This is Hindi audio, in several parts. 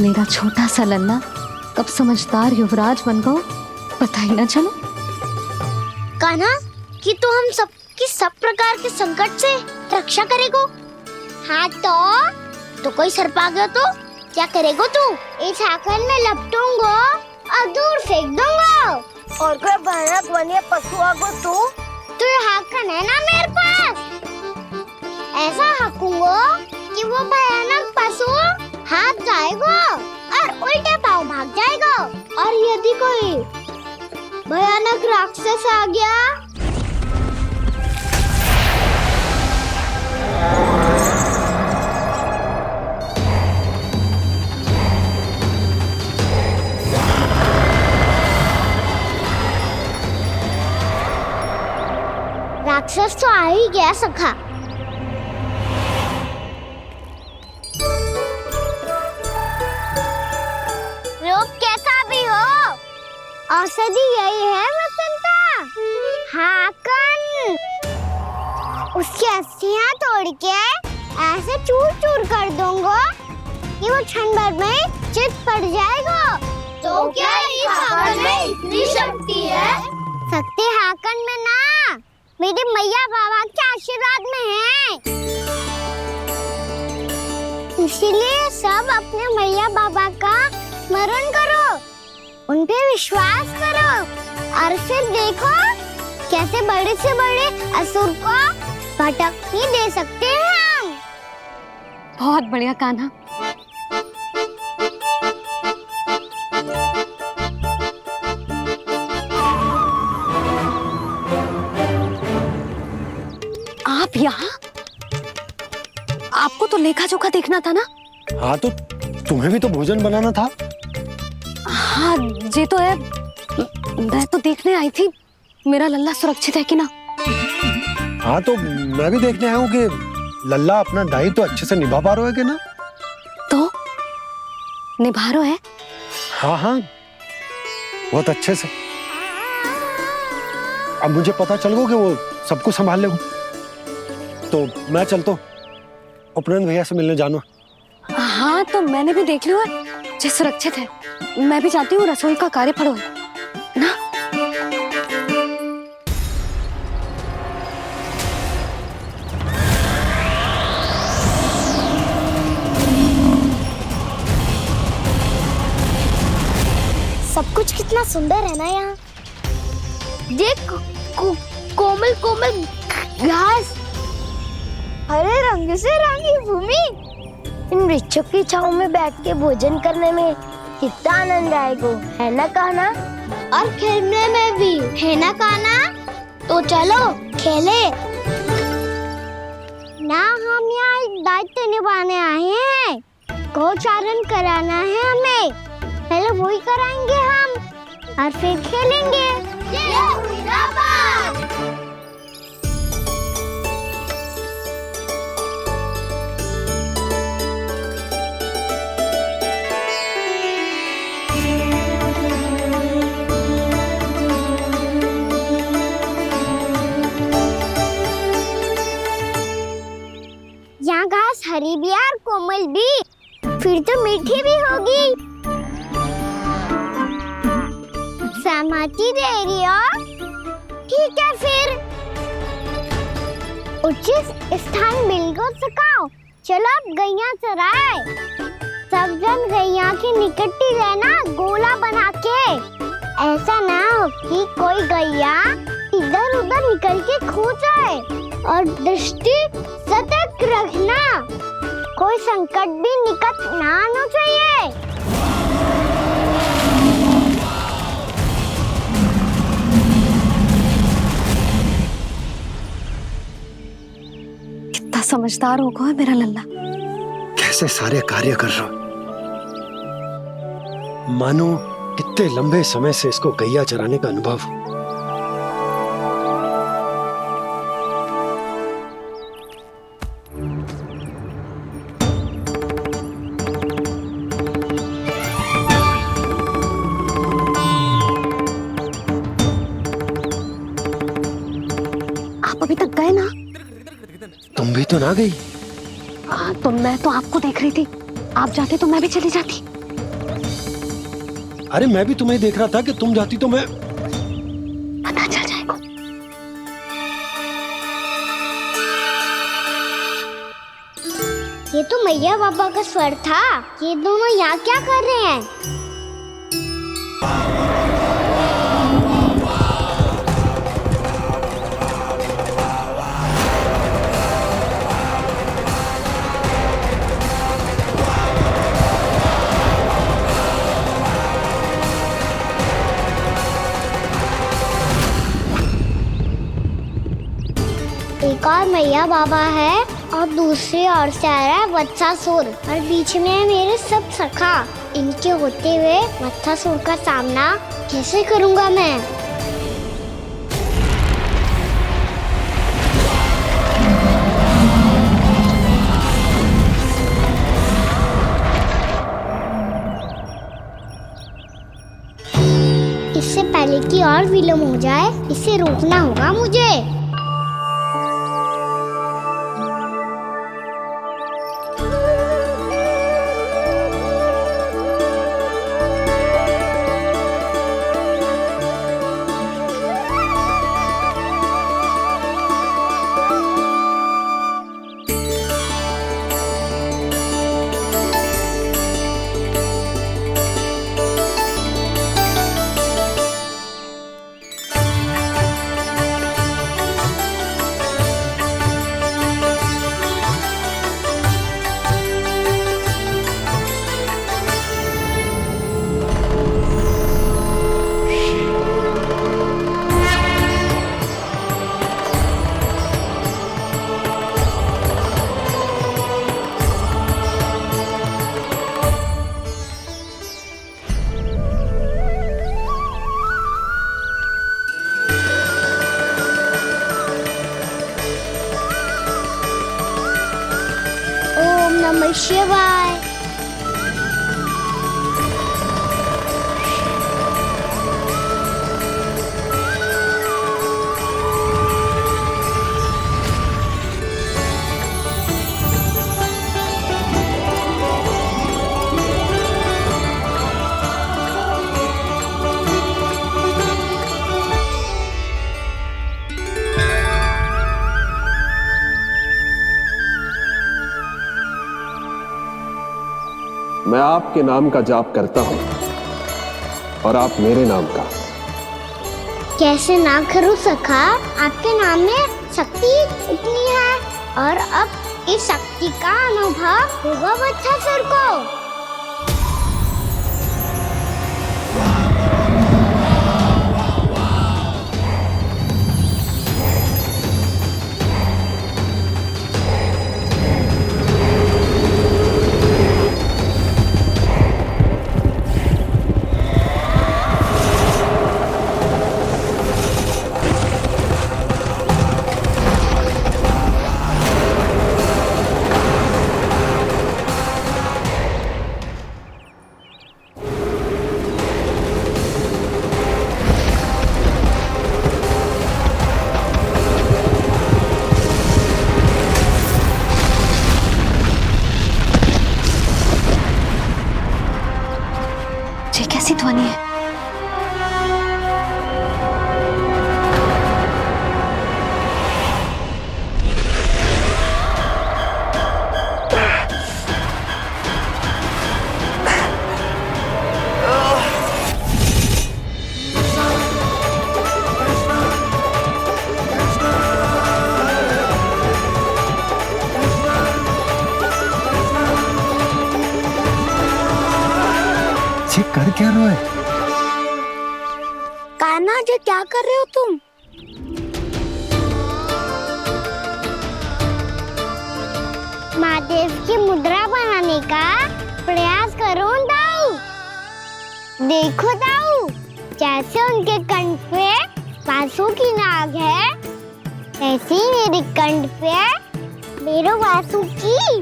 मेरा छोटा सा लल्ला कब समझदार युवराज बन गो पता ही ना चलो। कान्हा कि तू हम सबकी सब प्रकार के संकट से रक्षा करेगो। हाँ तो कोई सर्प आ गया तो क्या करेगो तू? इस हाकन में लपटूंगो और दूर फेंक दूंगा। और कोई भयानक वन्य पशु आगो तो ये हाकन है ना मेरे पास, ऐसा हाकूंगो कि वो भयानक पशु हाथ जाएगा और उल्टे पाँव भाग जाएगा। और यदि कोई भयानक राक्षस आ गया राक्षस तो आ ही गया सखा। रूप कैसा भी हो औषधि यही है वतन का। हाकन उसकी अस्थियां तोड़ के ऐसे चूर चूर कर दूंगा कि वो क्षण भर में चित पड़ जाएगा। तो क्या इस हाकन में इतनी शक्ति है? शक्ति हाकन में ना मेरी मैया बाबा के आशीर्वाद में है। इसीलिए सब अपने मैया बाबा का स्मरण करो, उन पे विश्वास करो और फिर देखो कैसे बड़े से बड़े असुर को भटकने दे सकते हैं हम। बहुत बढ़िया कान्हा। आप यहाँ? आपको तो लेखा जोखा देखना था ना? हाँ तो तुम्हें भी तो भोजन बनाना था। हाँ ये तो है, मैं तो देखने आई थी मेरा लल्ला सुरक्षित है कि ना। हाँ तो मैं भी देखने आया हूँ कि लल्ला अपना दायित्व तो अच्छे से निभा पा रहा है कि ना। तो निभा रहा है? हाँ हाँ बहुत अच्छे से। अब मुझे पता चल गया कि वो सब कुछ संभाल लेगा। तो मैं चलता हूँ, उपनंद भैया से मिलने जाना। हाँ तो मैंने भी देख लिया जो सुरक्षित है। मैं भी चाहती हूँ रसोई का कार्य पड़ो ना। सब कुछ कितना सुंदर है ना यहाँ। देख कोमल कोमल घास, हरे रंग से रंगी भूमि। इन वृक्षों की छांव में बैठ के भोजन करने में कितना आनंद आएगा, है ना कान्हा? और खेलने में भी, है ना कान्हा? तो चलो खेले ना। हम यहाँ एक दायित्व निभाने आए हैं, गोचारण कराना है हमें। पहले वही कराएंगे हम और फिर खेलेंगे। ये हुई ना बात। यहाँ घास हरी भी और कोमल भी, फिर तो मीठी भी होगी। सहमति दे रही हो? ठीक है फिर उचित स्थान मिलकर सकाओ। चलो अब गैया चराए। सब जन गैया के निकट ही रहना, गोला बना के। ऐसा ना हो कि कोई गैया इधर उधर निकल के खो जाए। और दृष्टि सतर्क रखना, कोई संकट भी निकट ना आना चाहिए। कितना समझदार होगा है मेरा लल्ला। कैसे सारे कार्य कर रहा, मानो कितने लंबे समय से इसको गैया चराने का अनुभव हो। अभी तक गए ना? तुम भी तो ना गई। तो मैं तो आपको देख रही थी, आप जाते तो मैं भी चली जाती। अरे मैं भी तुम्हें देख रहा था कि तुम जाती तो मैं। पता चल जाएगा। ये तो मैया बाबा का स्वर था। ये दोनों यहाँ क्या कर रहे हैं? एक और मैया बाबा है और दूसरी ओर से आ रहा है वत्सासुर और बीच में है मेरे सब सखा। इनके होते हुए वत्सासुर का सामना कैसे करूंगा मैं? इससे पहले कि और विलम्ब हो जाए, इसे रोकना होगा मुझे। ओम नमः शिवाय। मैं आपके नाम का जाप करता हूं और आप मेरे नाम का। कैसे ना करूं सखा? आपके नाम में शक्ति इतनी है और अब इस शक्ति का अनुभव होगा वत्सासुर को। ये कैसी ध्वनि है? कर क्या रहा है? कान्हा जी क्या कर रहे हो तुम? महादेव की मुद्रा बनाने का प्रयास करो दाऊ। देखो दाऊ, जैसे उनके कंठ पे वासु की नाग है, ऐसे ही मेरे कंठ पे मेरे वासु की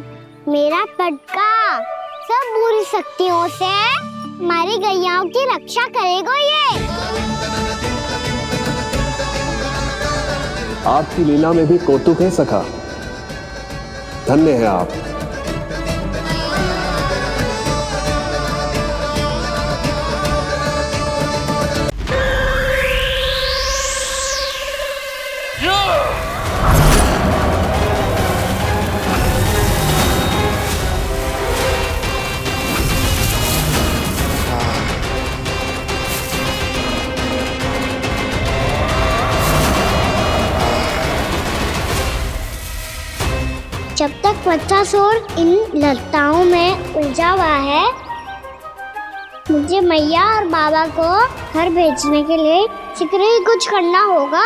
मेरा पटका सब बुरी शक्तियों से हमारी गैयाओं की रक्षा करेगा ये। आपकी लीला में भी कौतुक है सखा। धन्य है आप। जब तक बच्चासुर इन लताओं में उलझा हुआ है, मुझे मैया और बाबा को घर भेजने के लिए शीघ्र ही कुछ करना होगा।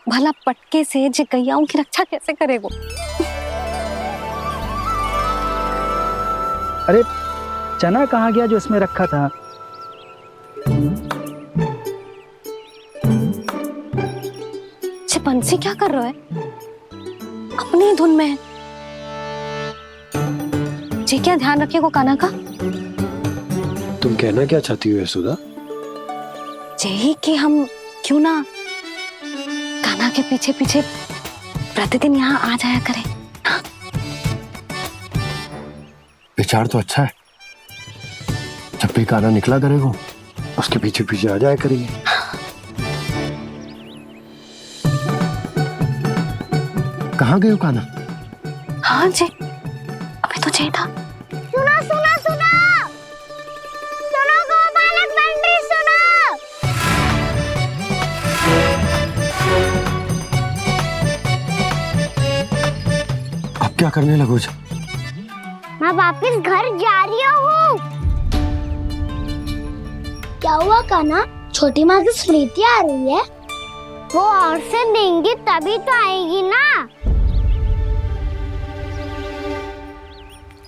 भला पटके से जिकैयाओं की रक्षा कैसे करेगो? अरे चना कहाँ गया जो इसमें रखा था? बंसी क्या कर रहा है? अपनी धुन में है। जी क्या ध्यान रखिएगा कान्हा का। तुम कहना क्या चाहती हो यशोदा? यही कि हम क्यों ना कान्हा के पीछे पीछे प्रतिदिन यहाँ आ जाया करें। हाँ? विचार तो अच्छा है। जब भी कान्हा निकला करेगा उसके पीछे पीछे आ जाया करेंगे। कहाँ गए हो कान्हा? हाँ जी, अभी तो चाहिए था। सुनो सुनो सुनो सुनो गोपालक बंटी सुनो। अब क्या करने लगो? मैं वापस घर जा रही हूँ। क्या हुआ कान्हा? छोटी माँ की स्मृति आ रही है? वो और से देंगी तभी तो आएगी ना।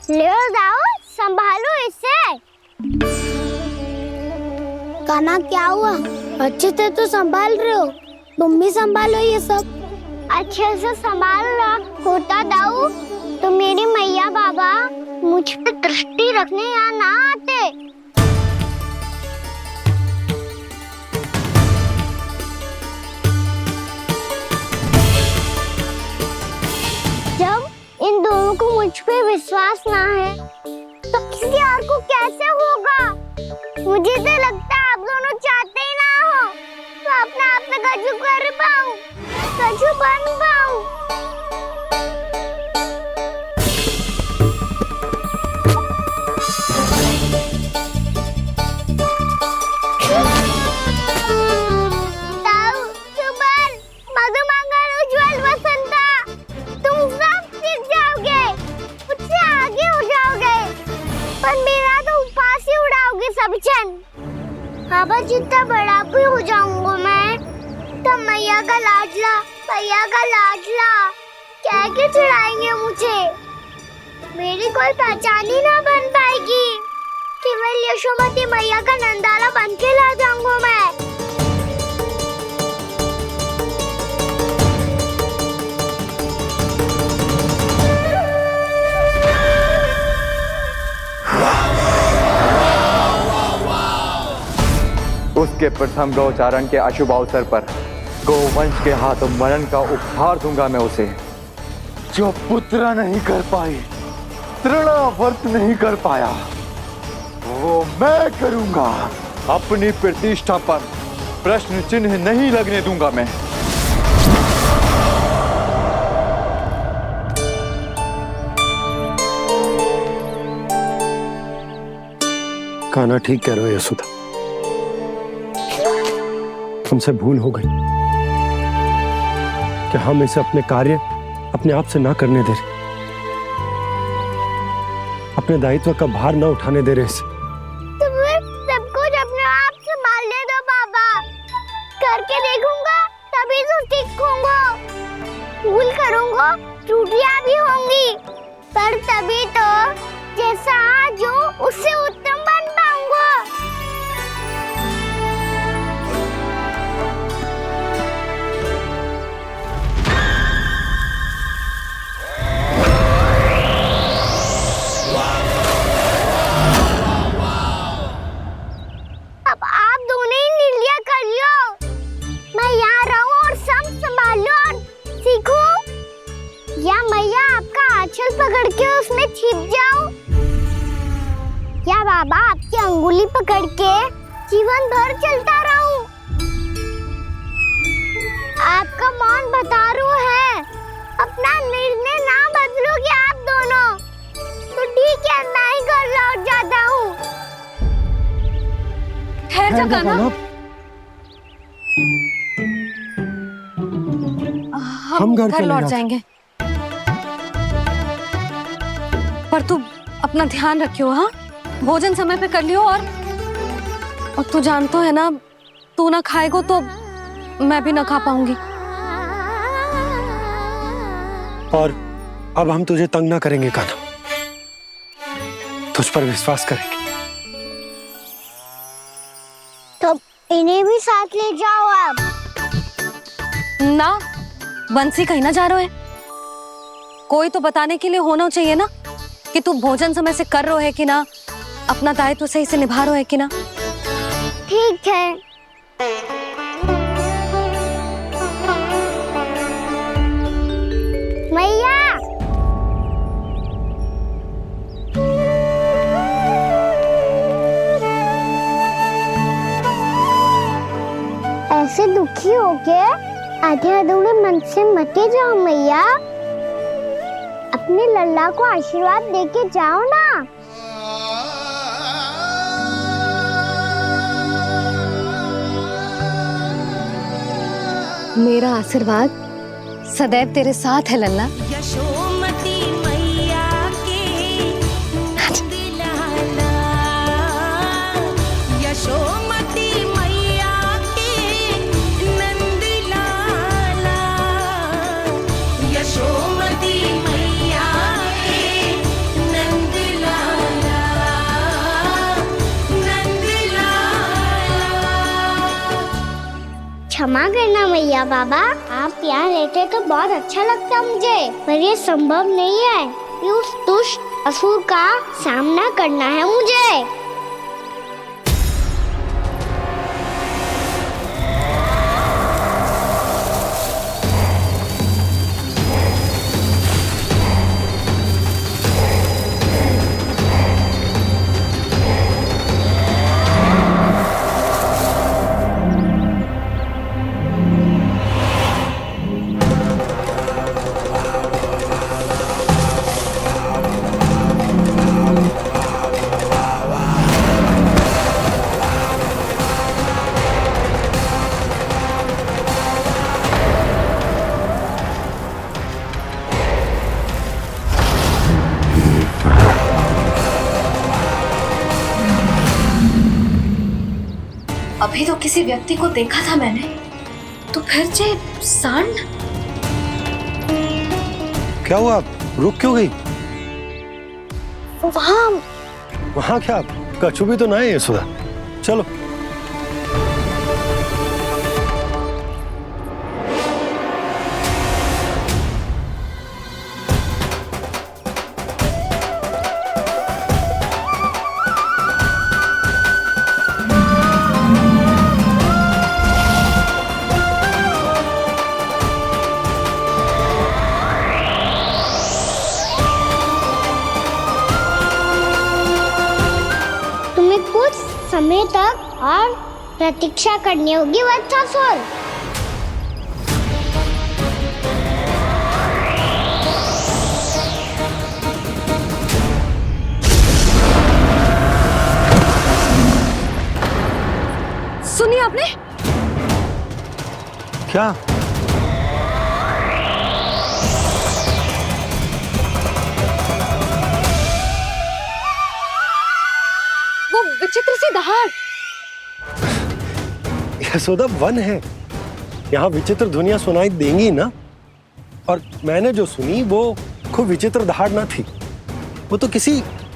ले जाओ, संभालो इसे। कान्हा क्या हुआ? अच्छे से तो संभाल रहे हो, तुम भी संभालो ये सब। अच्छे से संभाल लो होता दाऊ तो मेरी मैया बाबा मुझ पे दृष्टि रखने यहाँ ना आते। जब इन दोनों को मुझ पे विश्वास ना है तो किसी और को कैसे होगा? मुझे तो लगता है आप दोनों चाहते ही ना हो तो अपने आप से गजू कर पाऊं, गजू बन पाऊं। बाबा जितना बड़ा भी हो जाऊंगा मैं तब मैया का लाडला कह के चिढ़ाएंगे मुझे। मेरी कोई पहचान ही ना बन पाएगी। केवल यशोमती मैया का नंदाला बन के ला जाऊंगा मैं। उसके प्रथम गौचारण के अशुभ अवसर पर गोवंश के हाथों मरण का उपहार दूंगा मैं उसे। जो पुत्र नहीं कर पाई, तृणावर्त नहीं कर पाया, वो मैं करूंगा। अपनी प्रतिष्ठा पर प्रश्न चिन्ह नहीं लगने दूंगा मैं। कान्हा ठीक कह रहे हो यशोदा, हमसे भूल हो गई कि हम इसे अपने कार्य अपने आप से ना करने दे रहे, अपने दायित्व का भार ना उठाने दे रहे इसे। तो फिर सब कुछ अपने आप से संभालने दो बाबा, करके देखूंगा तभी तो सीखूंगा। भूल करूंगा, त्रुटियां भी होंगी, पर तभी तो जैसा आज हूं उससे उत्तम बन पाऊंगा। अब आप दोनों ही निर्णय कर लो, मैं यहाँ रहूं और सब संभालूं और सीखूं, या मैया आपका आंचल पकड़ के उसमें छिप जाऊं, या बाबा आपकी अंगुली पकड़ के जीवन भर चलता रहूं। आपका मौन बतारू है, अपना निर्णय ना बदलोगे आप दोनों तो ठीक है, मैं ही घर लौट जाता हूँ। ठहर जा कान्हा, हम घर लौट जाएंगे। पर तू अपना ध्यान रखियो, हाँ? भोजन समय पे कर लियो। और तू जानतो है ना, तू ना खाएगो तो मैं भी ना खा पाऊंगी। और अब हम तुझे तंग ना करेंगे कान्हा, तुझ पर विश्वास करेंगे। तो इन्हें भी साथ ले जाओ आप। ना, बंसी कहीं ना जा रहे है। कोई तो बताने के लिए होना चाहिए ना कि तू भोजन समय से कर रहे है कि ना, अपना दायित्व सही से निभा रहे है कि ना। ठीक है। मैया, ऐसे दुखी हो के आधे अधूरे मन से मत जाओ मैया। अपने लल्ला को आशीर्वाद देके जाओ ना। मेरा आशीर्वाद सदैव तेरे साथ है लल्ला। यशोमती मैया के नंद लाला, यशोमती मैया के नंद लाला, यशोमती मैया के नंद लाला, नंद लाला। क्षमा करना मैया बाबा, आप यहाँ रहते तो बहुत अच्छा लगता मुझे, पर ये संभव नहीं है कि उस दुष्ट असुर का सामना करना है मुझे। अभी तो किसी व्यक्ति को देखा था मैंने, तो फिर से सांड। क्या हुआ, रुक क्यों गई? वहाँ क्या, कछु भी तो ना है यशोदा। चलो। कुछ समय तक और प्रतीक्षा करनी होगी वत्सासुर। सुनिए आपने क्या? वो विचित्र सी दहाड़। यशोदा, वन है, यहाँ विचित्र ध्वनियां सुनाई देंगी ना। और मैंने जो सुनी वो खूब विचित्र दहाड़ ना थी, वो तो किसी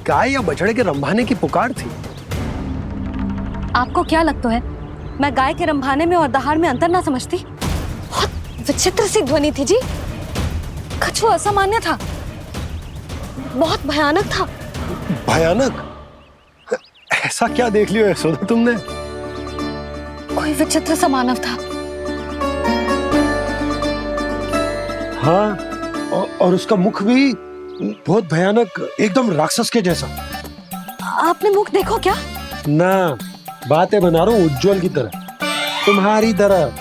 गाय या बछड़े के रंभाने की पुकार थी। आपको क्या लगता है मैं गाय के रंभाने में और दहाड़ में अंतर ना समझती? बहुत विचित्र सी ध्वनि थी जी, कुछ असामान्य था, बहुत भयानक था। भयानक? ऐसा क्या देख लियो यशोदा तुमने? कोई विचित्र सा मानव था। हाँ, और उसका मुख भी बहुत भयानक, एकदम राक्षस के जैसा। आपने मुख देखो क्या? ना, बातें बना रहा हूँ उज्जवल की तरह, तुम्हारी तरह।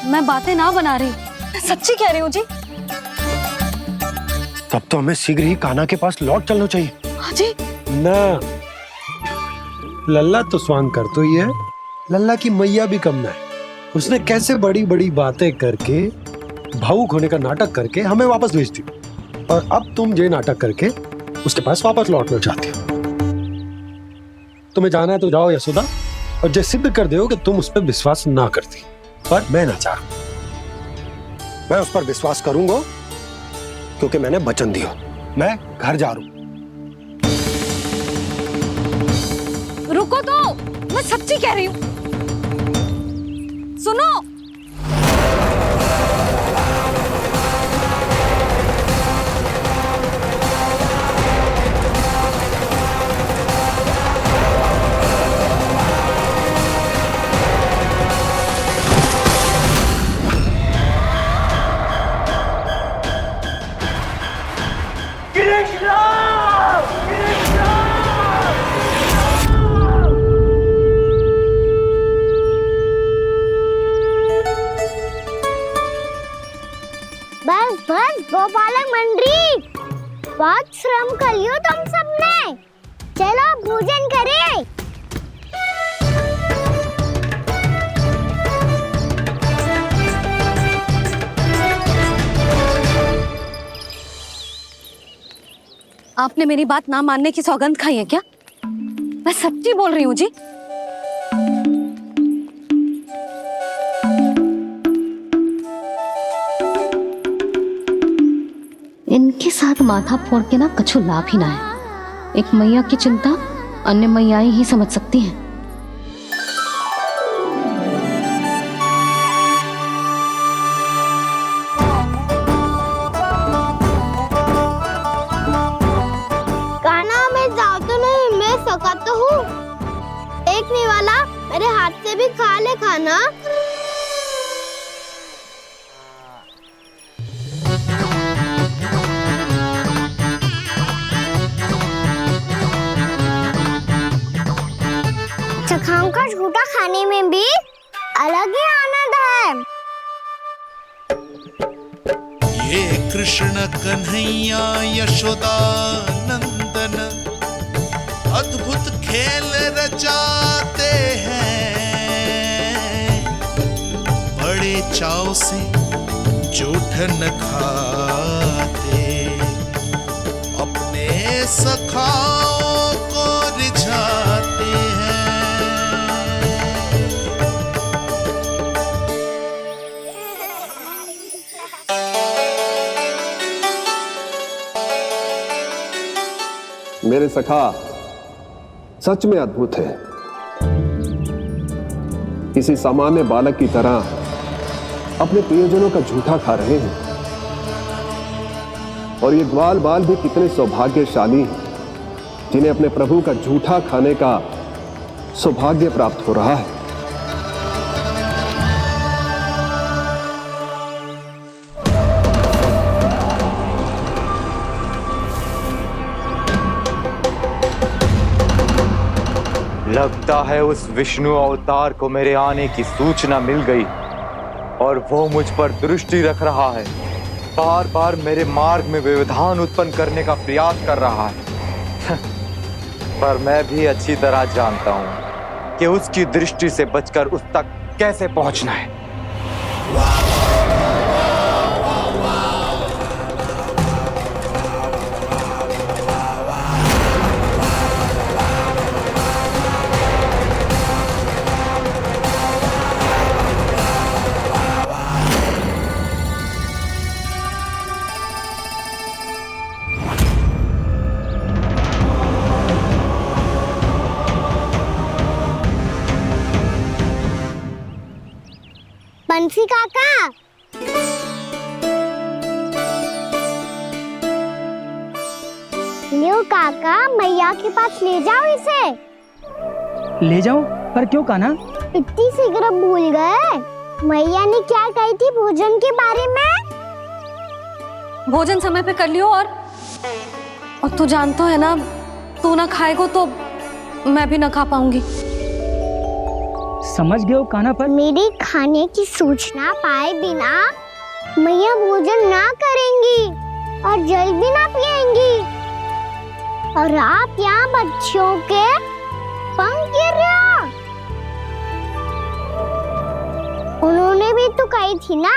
मैं बातें ना बना रही, मैं सच्ची कह रही हूँ जी। तब तो हमें शीघ्र ही कान्हा के पास लौट चलना चाहिए। हाँ जी। ना, लल्ला तो स्वांग कर तो ही है, लल्ला की मैया भी कम ना है। उसने कैसे बड़ी बड़ी बातें करके, भावुक होने का नाटक करके हमें वापस भेज दी, और अब तुम ये नाटक करके उसके पास वापस लौटना चाहती हो। तुम्हें जाना है तो जाओ यशोदा, और जो सिद्ध कर दो कि तुम उस पर विश्वास ना करती। पर मैं ना चाहूं, मैं उस पर विश्वास करूंगा क्योंकि मैंने वचन दिया। मैं घर जा रहा हूं। रुको तो, मैं सच्ची कह रही हूँ। सुनो, बस बस गोपालक मंडली, बहुत श्रम कर लियो तुम सबने। चलो भोजन करें। आपने मेरी बात ना मानने की सौगंध खाई है क्या? मैं सच्ची बोल रही हूँ जी। इनके साथ माथा फोड़ के ना कछु लाभ ही ना है। एक मैया की चिंता अन्य मैयाएं ही समझ सकती हैं। कान्हा, मैं जाऊँ तो नहीं, मैं सका तो हूँ। एक नहीं वाला मेरे हाथ से भी खा ले खाना। चखाओं का झूठा खाने में भी अलग ही आनंद है। ये कृष्ण कन्हैया यशोदा नंदन अद्भुत खेल रचाते हैं, बड़े चाव से जूठन खाते, अपने सखाओं को रिझाते हैं। मेरे सखा सच में अद्भुत है। किसी सामान्य बालक की तरह अपने प्रियजनों का झूठा खा रहे हैं, और ये ग्वाल बाल भी कितने सौभाग्यशाली हैं जिन्हें अपने प्रभु का झूठा खाने का सौभाग्य प्राप्त हो रहा है। लगता है उस विष्णु अवतार को मेरे आने की सूचना मिल गई और वो मुझ पर दृष्टि रख रहा है। बार बार मेरे मार्ग में व्यवधान उत्पन्न करने का प्रयास कर रहा है। पर मैं भी अच्छी तरह जानता हूं कि उसकी दृष्टि से बचकर उस तक कैसे पहुंचना है। बंसी काका, लियो काका, मैया के पास ले जाओ इसे। ले जाओ? पर क्यों कान्हा? इतनी शीघ्र भूल गए? मैया ने क्या कही थी भोजन के बारे में? भोजन समय पे कर लियो। और तू जानता है ना, तू ना खाएगो तो मैं भी ना खा पाऊंगी। समझ गए हो कान्हा? पर मेरी खाने की सूचना पाए बिना मैया भोजन ना करेंगी और जल भी ना पिएंगी, और आप यहाँ बच्चों के पंख गिर रहे हो। उन्होंने भी तो कही थी ना,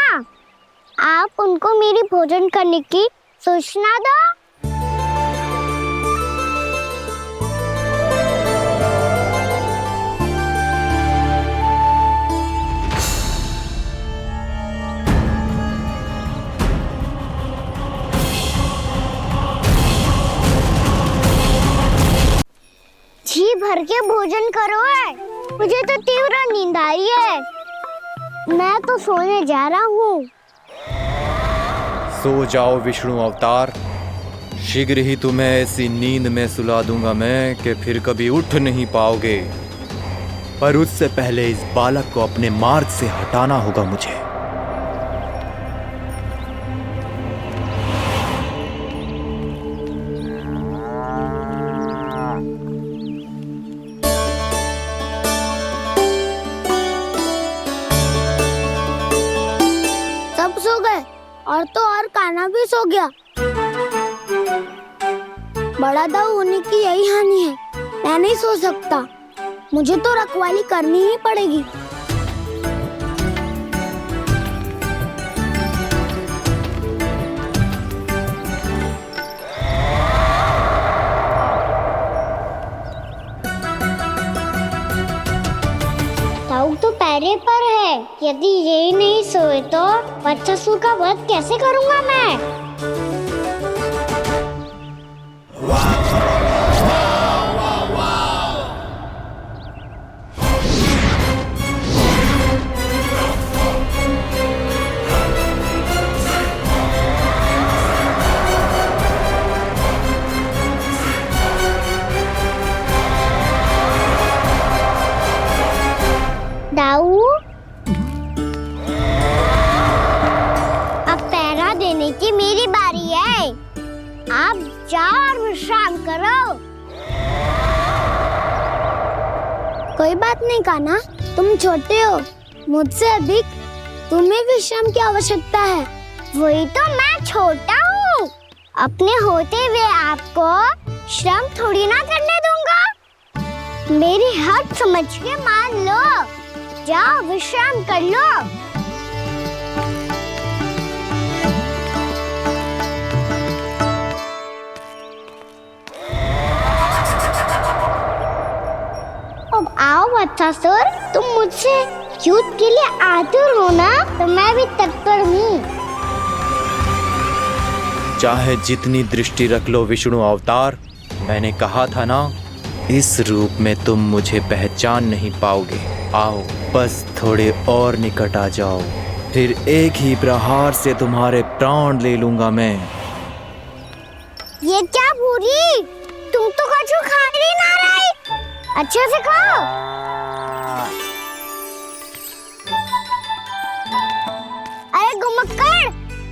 आप उनको मेरी भोजन करने की सूचना दो। करके भोजन करो है। मुझे तो तीव्र नींद आ रही है। मैं तो सोने जा रहा हूँ। सो जाओ विष्णु अवतार, शीघ्र ही तुम्हें ऐसी नींद में सुला दूंगा मैं कि फिर कभी उठ नहीं पाओगे। पर उससे पहले इस बालक को अपने मार्ग से हटाना होगा मुझे। सब सो गए और तो और कान्हा भी सो गया। बड़ा दाऊ होने की यही हानि है। मैं नहीं सो सकता, मुझे तो रखवाली करनी ही पड़ेगी। दाऊ तो पैरे पर है। यदि यही नहीं सोए तो बच्चासुर का वध कैसे करूंगा मैं? दाऊ, अब पहरा देने की मेरी बारी है। आप जाओ और विश्राम करो। कोई बात नहीं कान्हा, तुम छोटे हो, मुझसे अधिक तुम्हें विश्राम की आवश्यकता है। वही तो मैं छोटा हूँ, अपने होते हुए आपको श्रम थोड़ी ना करने दूंगा। मेरी हद समझ के मान लो। जाओ विश्राम कर लो। अब आओ बच्चासुर, तुम मुझसे युद्ध के लिए आतुर हो ना, तो मैं भी तत्पर हूँ। चाहे जितनी दृष्टि रख लो विष्णु अवतार, मैंने कहा था ना, इस रूप में तुम मुझे पहचान नहीं पाओगे। आओ बस थोड़े और निकट आ जाओ, फिर एक ही प्रहार से तुम्हारे प्राण ले लूंगा मैं। ये क्या भूरी, तुम तो कछु खा ही ना रही। अच्छे से खाओ। अरे घुमक्कड़,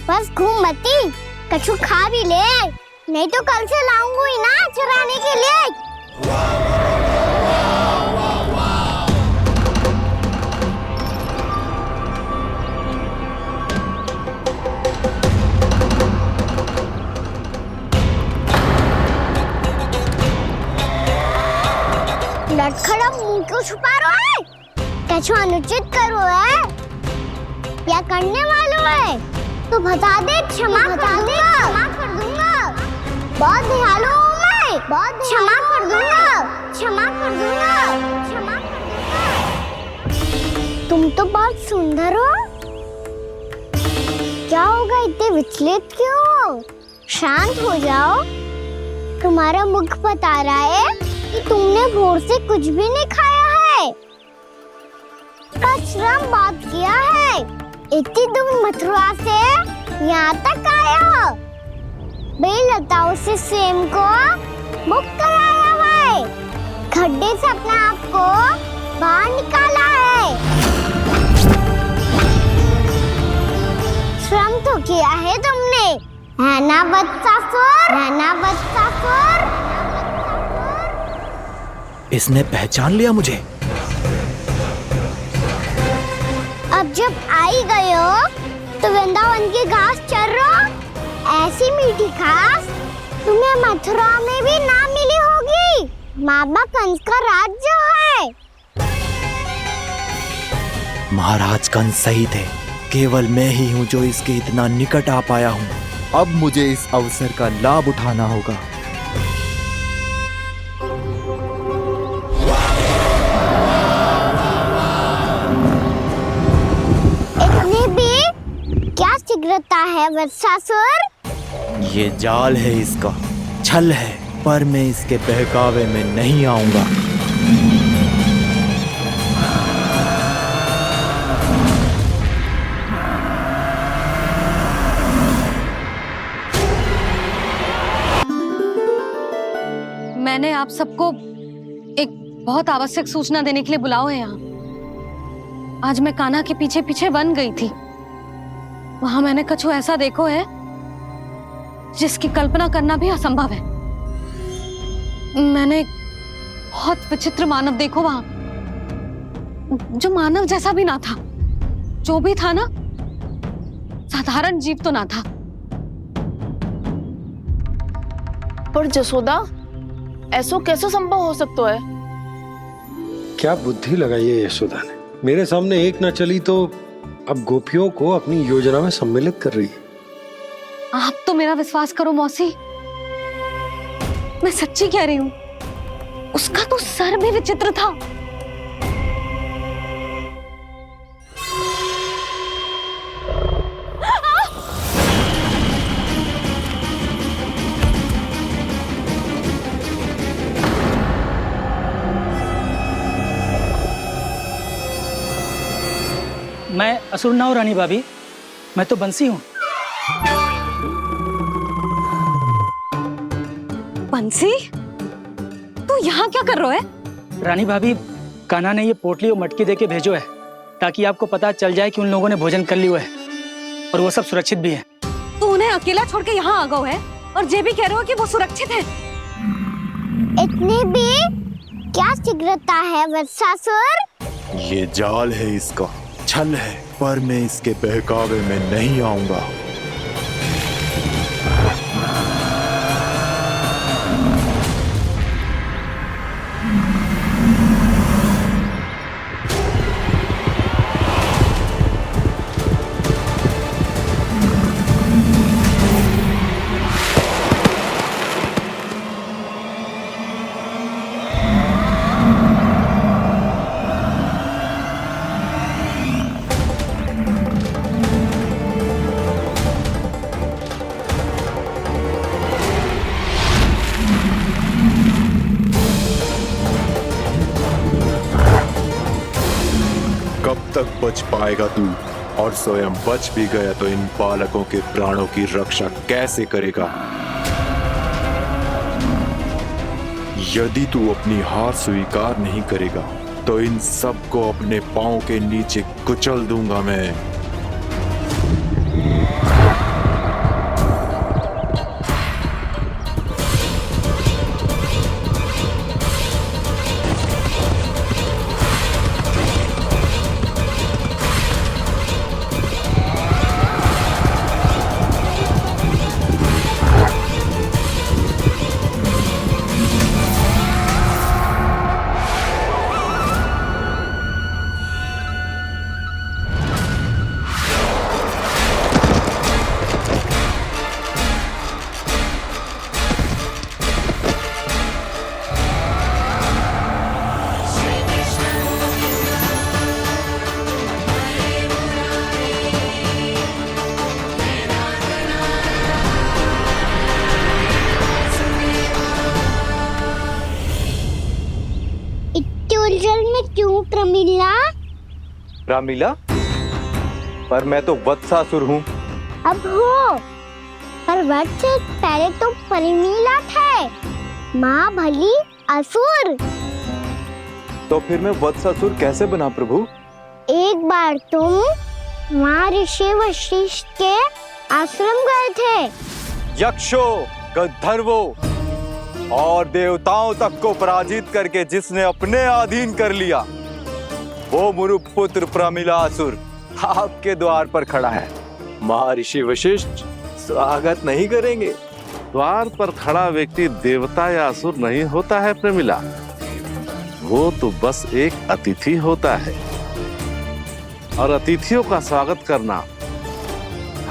बस घूम मती, कछु खा भी ले, नहीं तो कल से लाऊंगा ही ना चुराने के लिए। लटखड़ा मुंह क्यों छुपा रहा है? कछु अनुचित करो है या करने वालों है तो बता दे, क्षमा कर दूंगा। बहुत दयालु हूँ मैं, बहुत क्षमा कर दूंगा। तुम तो बहुत सुंदर हो। क्या होगा, इतने विचलित क्यों हो? शांत हो जाओ। तुम्हारा मुख बता रहा है कि तुमने भोर से कुछ भी नहीं खाया है, श्रम बहुत किया है। इतनी दूर मथुरा से यहाँ तक आए हो, बेलताओं से स्वयं को मुक्त कराया है, खड्डे से अपने आप को बाहर निकाला है। श्रम तो किया है तुमने, है ना बच्चासुर? इसने पहचान लिया मुझे। अब जब आ ही गए हो तो वृंदावन की घास चर रहो। ऐसी मीठी घास तुम्हें मथुरा में भी ना मिली होगी। मामा कंस का राज्य है। महाराज कंस सही थे, केवल मैं ही हूँ जो इसके इतना निकट आ पाया हूँ। अब मुझे इस अवसर का लाभ उठाना होगा। इतने भी क्या शीघ्रता है वत्सासुर? ये जाल है इसका, छल है, पर मैं इसके बहकावे में नहीं आऊंगा। सबको एक बहुत आवश्यक सूचना देने के लिए बुलाओ है यहाँ। आज मैं कान्हा के पीछे पीछे वन गई थी। वहां मैंने कछु ऐसा देखो है जिसकी कल्पना करना भी असंभव है। मैंने एक बहुत विचित्र मानव देखो वहां, जो मानव जैसा भी ना था। जो भी था ना, साधारण जीव तो ना था। पर जसोदा, ऐसो कैसे संभव हो सकता है? क्या बुद्धि लगाई है यशोदा ने। मेरे सामने एक ना चली तो अब गोपियों को अपनी योजना में सम्मिलित कर रही है। आप तो मेरा विश्वास करो मौसी, मैं सच्ची कह रही हूं। उसका तो सर भी विचित्र था। मैं असुर ना हूं रानी भाभी, मैं तो बंसी हूँ। बंसी, तू यहाँ क्या कर रहा है? रानी भाभी, कान्हा ने ये पोटली और मटकी देके भेजो है ताकि आपको पता चल जाए कि उन लोगों ने भोजन कर लिया है और वो सब सुरक्षित भी है। तू उन्हें अकेला छोड़ के यहाँ आ गया है और ये भी कह रहे हो कि वो सुरक्षित है। इतनी भी क्या शीघ्रता है वत्सासुर? ये जाल है, इसका छल है, पर मैं इसके बहकावे में नहीं आऊंगा। कब तक बच पाएगा तू? और स्वयं बच भी गया तो इन बालकों के प्राणों की रक्षा कैसे करेगा? यदि तू अपनी हार स्वीकार नहीं करेगा तो इन सबको अपने पांव के नीचे कुचल दूंगा मैं। उलझन में क्यों प्रमिला? रामीला, पर मैं तो वत्सासुर हूँ। अब हो, पर वट से पहले तो परिमीला थे, माँ भली असुर। तो फिर मैं वत्सासुर कैसे बना प्रभु? एक बार तुम वहाँ ऋषि वशिष्ठ के आश्रम गए थे। यक्षो, गंधर्वों और देवताओं तक को पराजित करके जिसने अपने अधीन कर लिया, वो मुरुपुत्र प्रमिलासुर आपके द्वार पर खड़ा है। महर्षि वशिष्ठ स्वागत नहीं करेंगे। द्वार पर खड़ा व्यक्ति देवता या असुर नहीं होता है प्रमिला, वो तो बस एक अतिथि होता है और अतिथियों का स्वागत करना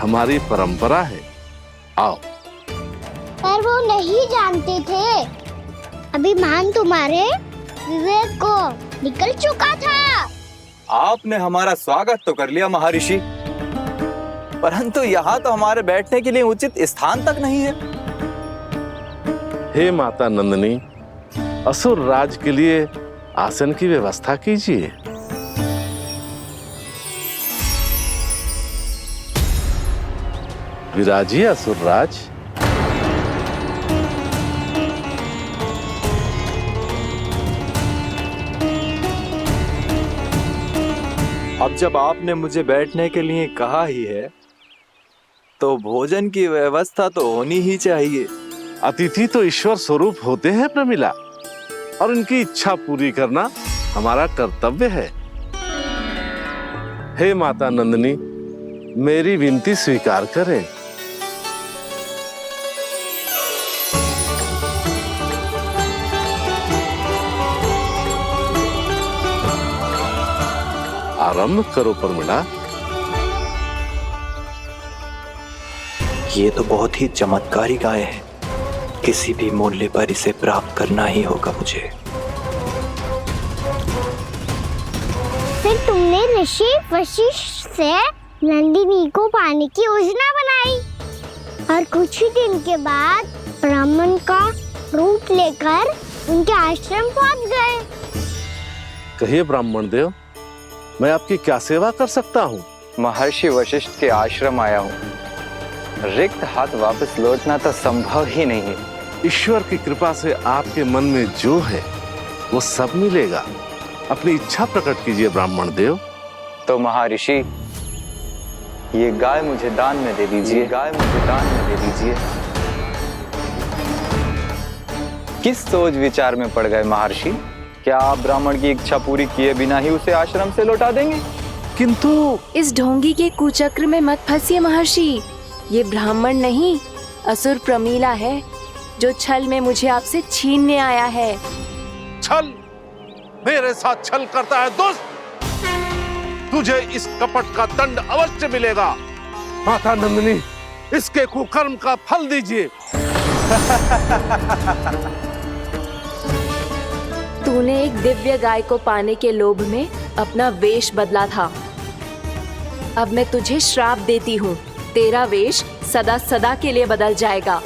हमारी परंपरा है। आओ। पर वो नहीं जानते थे, अभिमान तुम्हारे विवेक को निकल चुका था। आपने हमारा स्वागत तो कर लिया महर्षि, परंतु यहाँ तो हमारे बैठने के लिए उचित स्थान तक नहीं है। हे माता नंदिनी, असुर राज के लिए आसन की व्यवस्था कीजिए। विराजिए असुर राज। अब जब आपने मुझे बैठने के लिए कहा ही है तो भोजन की व्यवस्था तो होनी ही चाहिए। अतिथि तो ईश्वर स्वरूप होते हैं प्रमिला, और उनकी इच्छा पूरी करना हमारा कर्तव्य है। हे माता नंदिनी, मेरी विनती स्वीकार करें। आरंभ करो प्रमिला। ये तो बहुत ही चमत्कारी गाय है, किसी भी मूल्य पर इसे प्राप्त करना ही होगा मुझे। फिर तुमने ऋषि वशिष्ठ से नंदिनी को पाने की योजना बनाई और कुछ ही दिन के बाद ब्राह्मण का रूप लेकर उनके आश्रम पहुंच गए। कहिए ब्राह्मण देव, मैं आपकी क्या सेवा कर सकता हूँ? महर्षि वशिष्ठ के आश्रम आया हूँ। रिक्त हाथ वापस लौटना तो संभव ही नहीं है। ईश्वर की कृपा से आपके मन में जो है वो सब मिलेगा। अपनी इच्छा प्रकट कीजिए ब्राह्मण देव। तो महर्षि, ये गाय मुझे दान में दे दीजिए। गाय मुझे दान में दे दीजिए। किस सोच विचार में पड़ गए महर्षि? क्या आप ब्राह्मण की इच्छा पूरी किए बिना ही उसे आश्रम से लौटा देंगे? किंतु इस ढोंगी के कुचक्र में मत फंसिए महर्षि। ये ब्राह्मण नहीं, असुर प्रमीला है जो छल में मुझे आपसे छीनने आया है। छल? मेरे साथ छल करता है दुष्ट? तुझे इस कपट का दंड अवश्य मिलेगा। माता नंदिनी, इसके कुकर्म का फल दीजिए। तूने एक दिव्य गाय को पाने के लोभ में अपना वेश बदला था। अब मैं तुझे श्राप देती हूँ, तेरा वेश सदा सदा के लिए बदल जाएगा।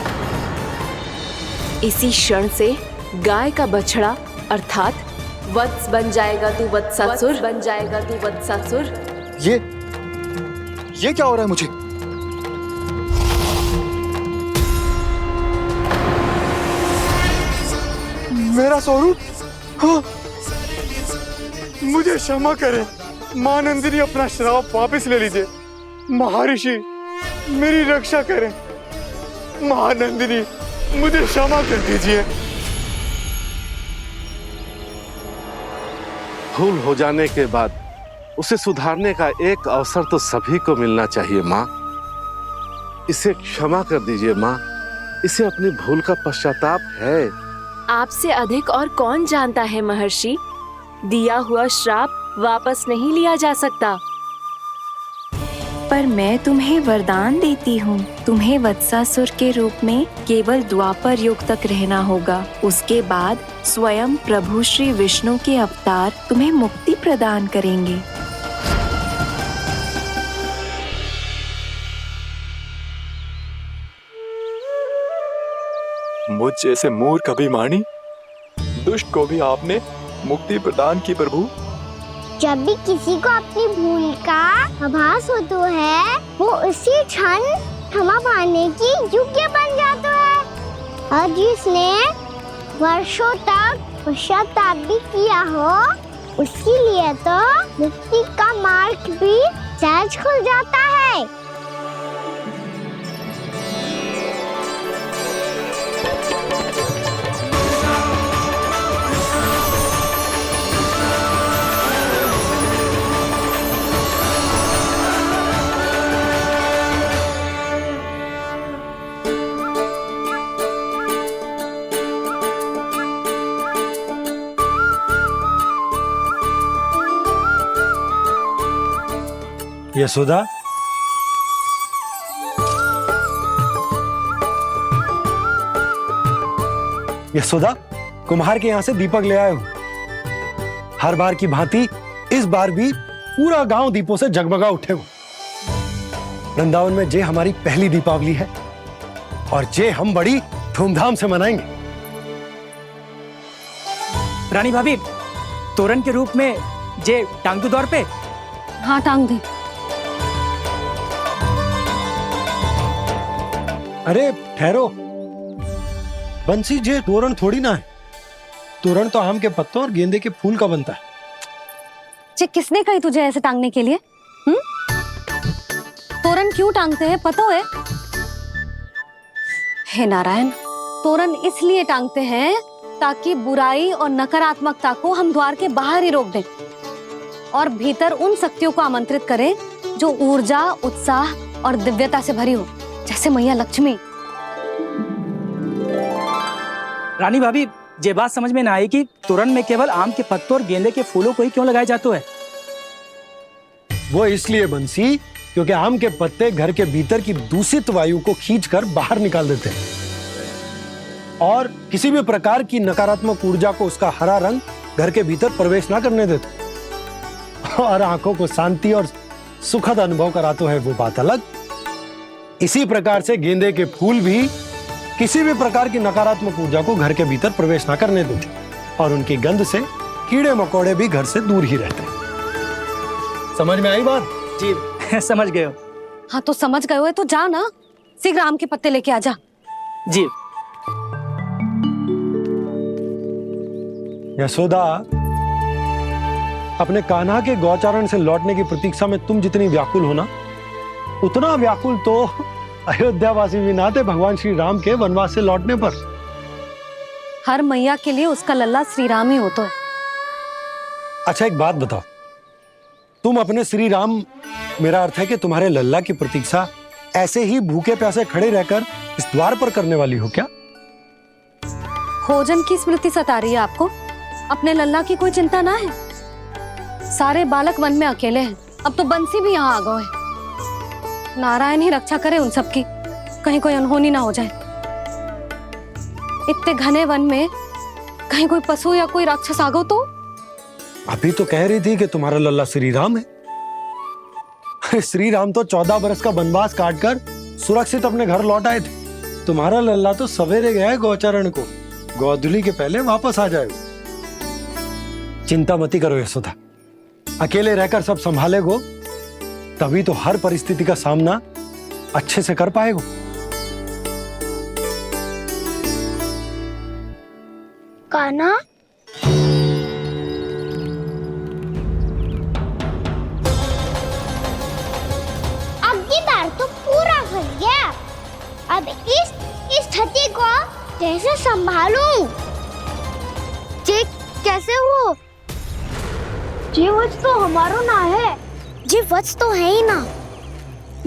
इसी क्षण से गाय का बछड़ा अर्थात वत्स बन जाएगा तू वत्सासुर। बन जाएगा तू वत्सासुर। ये क्या हो रहा है मुझे? मेरा स्वरूप? हाँ। मुझे क्षमा करें मां नंदिनी, अपना श्राप वापस ले लीजिए। महर्षि, मेरी रक्षा करें। मां नंदिनी, मुझे क्षमा कर दीजिए। भूल हो जाने के बाद उसे सुधारने का एक अवसर तो सभी को मिलना चाहिए माँ। इसे क्षमा कर दीजिए माँ, इसे अपनी भूल का पश्चाताप है। आपसे अधिक और कौन जानता है महर्षि, दिया हुआ श्राप वापस नहीं लिया जा सकता। पर मैं तुम्हें वरदान देती हूँ, तुम्हें वत्सासुर के रूप में केवल द्वापर युग तक रहना होगा। उसके बाद स्वयं प्रभु श्री विष्णु के अवतार तुम्हें मुक्ति प्रदान करेंगे। मुझ जैसे मूर्ख अभिमानी दुष्ट को भी आपने मुक्ति प्रदान की प्रभु। जब भी किसी को अपनी भूल का आभास होता है, वो उसी क्षण क्षमा पाने की योग्य बन जाता है। और जिसने वर्षों तक पश्चाताप भी किया हो, उसके लिए तो मुक्ति का मार्ग भी सहज खुल जाता है। यशोदा, यशोदा, कुम्हार के यहाँ से दीपक ले आया हूं। हर बार की भांति इस बार भी पूरा गांव दीपों से जगमगा उठे हो। वृंदावन में जे हमारी पहली दीपावली है और जे हम बड़ी धूमधाम से मनाएंगे। रानी भाभी, तोरण के रूप में जे टांग दो दौर पे। हाँ, टांग दे। अरे ठहरो बंसी, जे तोरण थोड़ी ना है। तोरण तो आम के पत्तों और गेंदे के फूल का बनता है। चे किसने कही तुझे ऐसे टांगने के लिए? तोरण क्यों टांगते हैं पता है? हे नारायण, तोरण इसलिए टांगते हैं ताकि बुराई और नकारात्मकता को हम द्वार के बाहर ही रोक दें और भीतर उन शक्तियों को आमंत्रित करें जो ऊर्जा, उत्साह और दिव्यता से भरी हो, जैसे मैया लक्ष्मी। रानी भाभी, ये बात समझ में ना आई कि तोरण में केवल आम के पत्तों और गेंदे के फूलों को ही क्यों लगाए जाते हैं? वो इसलिए बंसी क्योंकि आम के पत्ते घर के भीतर की दूषित वायु को खींचकर बाहर निकाल देते हैं और किसी भी प्रकार की नकारात्मक ऊर्जा को उसका हरा रंग घर के भीतर प्रवेश ना करने देते और आंखों को शांति और सुखद अनुभव कराते है, वो बात अलग। इसी प्रकार से गेंदे के फूल भी किसी भी प्रकार की नकारात्मक ऊर्जा को घर के भीतर प्रवेश ना करने देते और उनकी गंध से कीड़े मकोड़े भी घर से दूर ही रहते हैं। समझ में आई बात? जी समझ गए हो। हाँ तो समझ गए हो तो जा ना, शीघ्र आम के पत्ते लेके आ जा। जी। यशोदा, अपने कान्हा के गौचारण से लौटने की प्रतीक्षा में तुम जितनी व्याकुल हो ना, उतना व्याकुल तो अयोध्यावासी भी ना थे भगवान श्री राम के वनवास से लौटने पर। हर मैया के लिए उसका लल्ला श्री राम ही होता है। अच्छा एक बात बताओ, तुम अपने श्री राम, मेरा अर्थ है कि तुम्हारे लल्ला की प्रतीक्षा ऐसे ही भूखे प्यासे खड़े रहकर इस द्वार पर करने वाली हो क्या? भोजन की स्मृति सता रही है आपको? अपने लल्ला की कोई चिंता ना है। सारे बालक वन में अकेले हैं, अब तो बंसी भी यहाँ आ गए हैं। नारायण ही रक्षा करे उन सबकी, कहीं कोई अनहोनी ना हो जाए। इतने घने वन में कहीं कोई पशु या कोई राक्षस आ गो तो? अभी तो कह रही थी कि तुम्हारा लल्ला श्री राम है। अरे श्री राम तो 14 बरस का वनवास काटकर सुरक्षित अपने घर लौट आए थे। तुम्हारा लल्ला तो सवेरे गया है गौचरण को, गोधूली के पहले वापस आ जाएगा। चिंता मती करो यशोदा, अकेले रहकर सब संभालेगो तभी तो हर परिस्थिति का सामना अच्छे से कर पाएगो। कान्हा, अब की बार तो पूरा फंस गया। अब इस स्थिति को कैसे संभालूं? जी कैसे हो? जी वच तो हमारो ना है। जी वच तो है ही ना।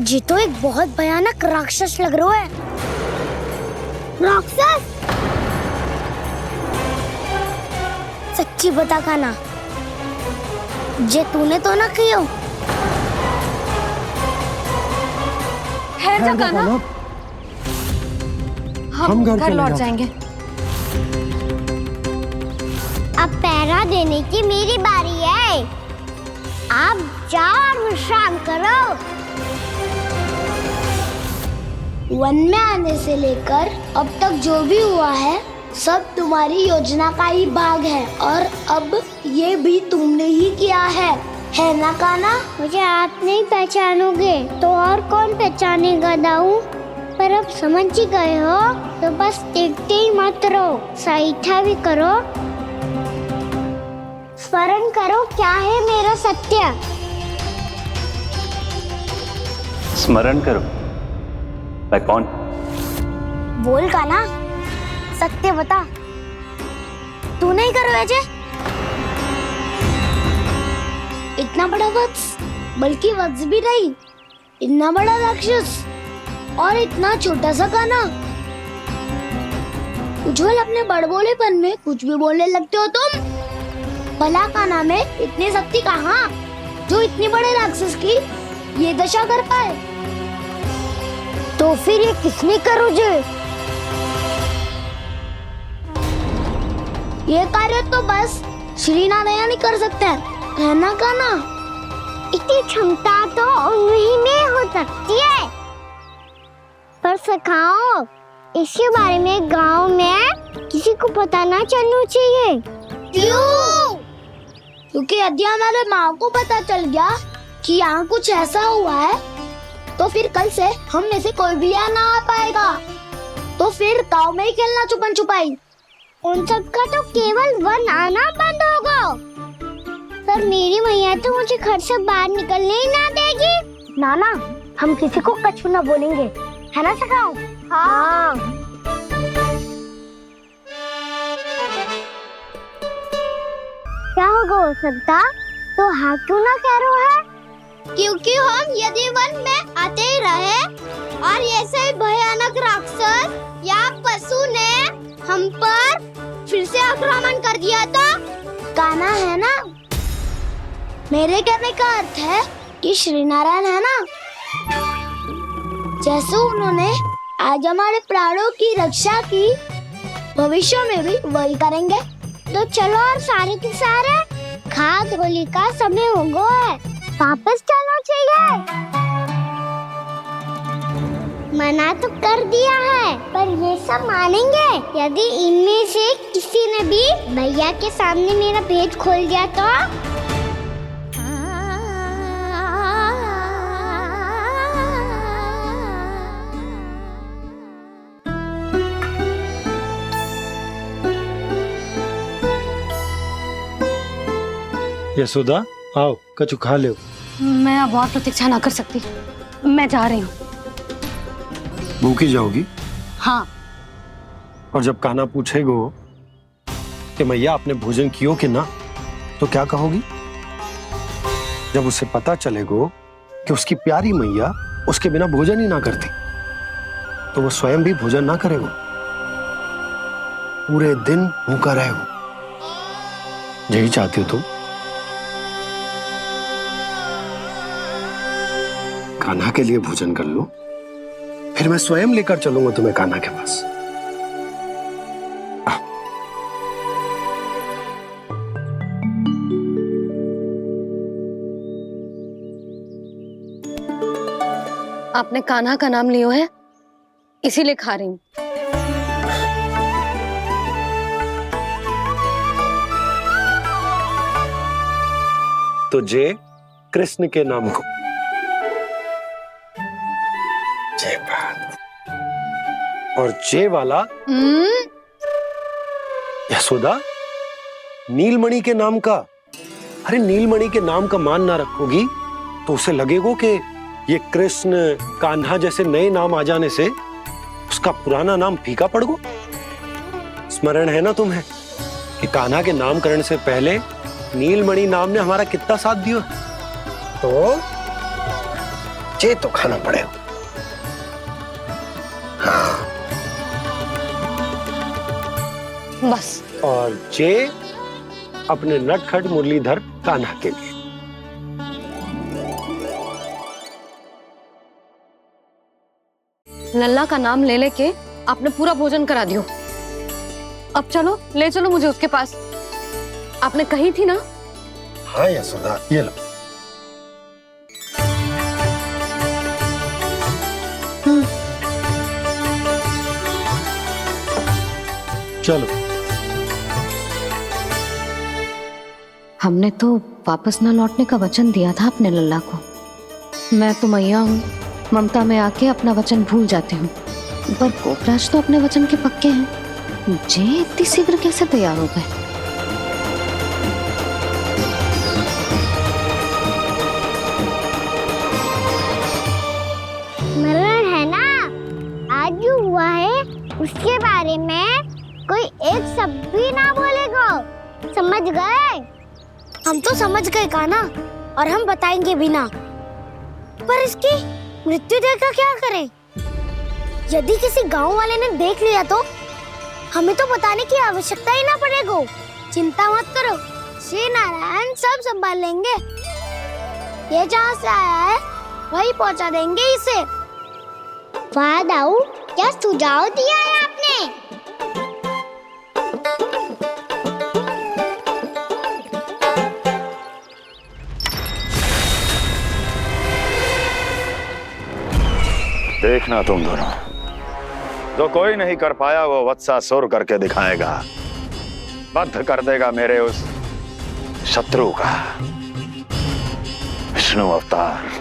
जी तो एक बहुत भयानक राक्षस लग रहा है। राक्षस? सच्ची बता कान्हा, जे तूने तो ना कियो? है जा कान्हा, हम घर लौट जाएंगे। अब पहरा देने की मेरी बारी है। आप जाओ और विश्राम करो। वन में आने से लेकर अब तक जो भी हुआ है सब तुम्हारी योजना का ही भाग है और अब ये भी तुमने ही किया है ना कान्हा? मुझे आप नहीं पहचानोगे तो और कौन पहचानेगा दाऊ? पर अब समझ ही गए हो तो बस देखते ही मत रहो, सहीठा भी करो। स्मरण करो क्या है मेरा सत्य। स्मरण करो? मैं कौन? बोल कान्हा, सत्य बता। तू नहीं करो अजय? इतना बड़ा वत्स, बल्कि वत्स भी नहीं, इतना बड़ा राक्षस और इतना छोटा सा कान्हा। उज्जवल अपने बड़बोलेपन में कुछ भी बोलने लगते हो तुम। भला कान्हा में इतनी शक्ति कहाँ जो इतने बड़े राक्षस की ये दशा कर पाए? तो फिर ये किसने करो जे? ये कार्य तो बस श्री नारायण ही कर सकते हैं, है ना कान्हा? इतनी क्षमता तो उन्हीं में हो सकती है, पर सखाओ इसके बारे में गांव में किसी को पता ना चलना चाहिए। क्यों? क्योंकि यदि हमारे माँ को पता चल गया कि यहाँ कुछ ऐसा हुआ है तो फिर कल से हम में से कोई भी यहाँ ना आ पाएगा। तो फिर गांव में ही खेलना छुपन छुपाई। उन सब का तो केवल वन आना बंद होगा। पर मेरी मैया तो मुझे घर से बाहर निकलने ही ना देगी। नाना, हम किसी को कछु ना बोलेंगे, है ना सखाओ? हाँ। क्या होगा हो सकता? तो हाँ क्यों ना कह रहा है? क्योंकि हम यदि वन में आते ही रहे और ऐसे ही भयानक राक्षस या पशु ने हम पर फिर से आक्रमण कर दिया तो कान्हा है ना, मेरे कहने का अर्थ है कि श्री नारायण है ना, जैसे उन्होंने आज हमारे प्राणों की रक्षा की, भविष्य में भी वही करेंगे। तो चलो और सारे के सारे खाद होली का समय हो गया है, वापस चलना चाहिए। मना तो कर दिया है, पर ये सब मानेंगे यदि इनमें से किसी ने भी भैया के सामने मेरा भेद खोल दिया तो? यशोदा, आओ कछु खा लो। मैं अब और प्रतीक्षा ना कर सकती, मैं जा रही हूँ। भूखी जाओगी? हाँ। और जब कान्हा पूछेगो कि मैया आपने भोजन कियो कि ना, तो क्या कहोगी? जब उसे पता चलेगो कि उसकी प्यारी मैया उसके बिना भोजन ही ना करती, तो वो स्वयं भी भोजन ना करेगो, पूरे दिन भूखा रहेगो। यही चाहती हो तुम? कान्हा के लिए भोजन कर लो, फिर मैं स्वयं लेकर चलूंगा तुम्हें कान्हा के पास। आपने कान्हा का नाम लियो है, इसीलिए खा रही हूँ। तो जे कृष्ण के नाम को। जय बात। और जे वाला यशोदा, नीलमणि के नाम का। अरे नीलमणि के नाम का मान ना रखोगी तो उसे लगेगा कि ये कृष्ण कान्हा जैसे नए नाम आ जाने से उसका पुराना नाम फीका पड़ गो। स्मरण है ना तुम्हें कि कान्हा के नामकरण से पहले नीलमणि नाम ने हमारा कितना साथ दिया? तो जे तो खाना पड़ेगा। हाँ। बस। और जे अपने नटखट मुरलीधर कान्हा के लिए। लल्ला का नाम ले लेके आपने पूरा भोजन करा दियो। अब चलो, ले चलो मुझे उसके पास। आपने कही थी ना? हाँ यशोदा, ये लो। चलो। हमने तो वापस ना लौटने का वचन दिया था अपने लल्ला को। मैं तो मैया हूँ, ममता में आके अपना वचन भूल जाती हूँ, पर गोपराज तो अपने वचन के पक्के हैं। जे इतनी शीघ्र कैसे तैयार हो गए? मरण है ना, आज जो हुआ है उसके बारे में कोई एक शब्द भी ना बोलेगा, समझ गए? हम तो समझ गए कान्हा, और हम बताएंगे भी ना। पर इसकी मृत्यु देखकर क्या करें? यदि किसी गांव वाले ने देख लिया तो हमें तो बताने की आवश्यकता ही ना पड़ेगा। चिंता मत करो, श्री नारायण सब संभाल लेंगे। ये जहाँ से आया है वही पहुँचा देंगे इसे। वाह दाऊ, क्या सुझाव दिया है आपने? देखना तुम दोनों, जो कोई नहीं कर पाया वो वत्सासुर करके दिखाएगा, बद्ध कर देगा मेरे उस शत्रु का विष्णु अवतार।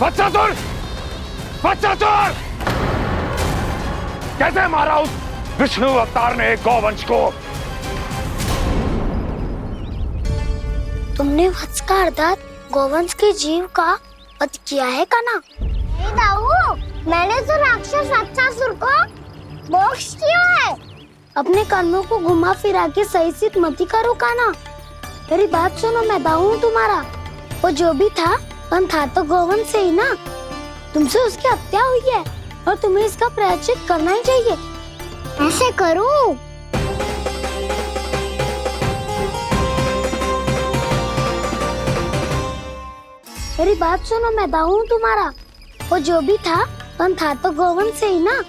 वत्सासुर! वत्सासुर! कैसे मारा उस विष्णु अवतार ने गौवंश को? तुमने वत्स का अर्थात गौवंश के जीव का वध किया है कान्हा? नहीं दाऊ, मैंने तो राक्षस वत्सासुर को मोक्ष किया है। अपने कर्मों को घुमा फिरा के सही सिद्ध मत करो कान्हा। मेरी बात सुनो, मैं दाऊ हूँ तुम्हारा। वो जो भी था था तो गौवंश से ही ना। तुमसे उसकी हत्या हुई है और तुम्हें इसका प्रायश्चित करना ही चाहिए। ऐसे करूं? मेरी बात सुनो, मैं दाऊ हूँ तुम्हारा। वो जो भी था तो गौवंश से ही ना।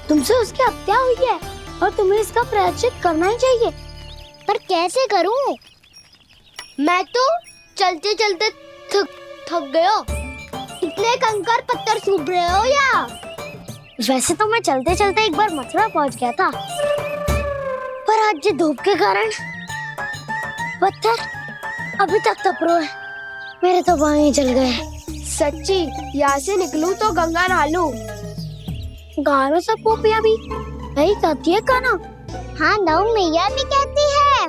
तुमसे उसकी हत्या हुई है और तुम्हें इसका प्रायश्चित करना ही चाहिए। पर कैसे करूं? मैं तो चलते चलते थक गया। इतने कंकर पत्थर सूख रहे हो या? वैसे तो मैं चलते चलते एक बार मथुरा पहुंच गया था, पर आज ये धूप के कारण पत्थर अभी तक तप रहे हैं। मेरे तो पाँव ही जल गए। सच्ची, यहाँ से निकलूं तो गंगा नहा लूं। गारों सब पोपिया भी यही कहती है कान्हा। हाँ दाऊ, मैया भी कहती है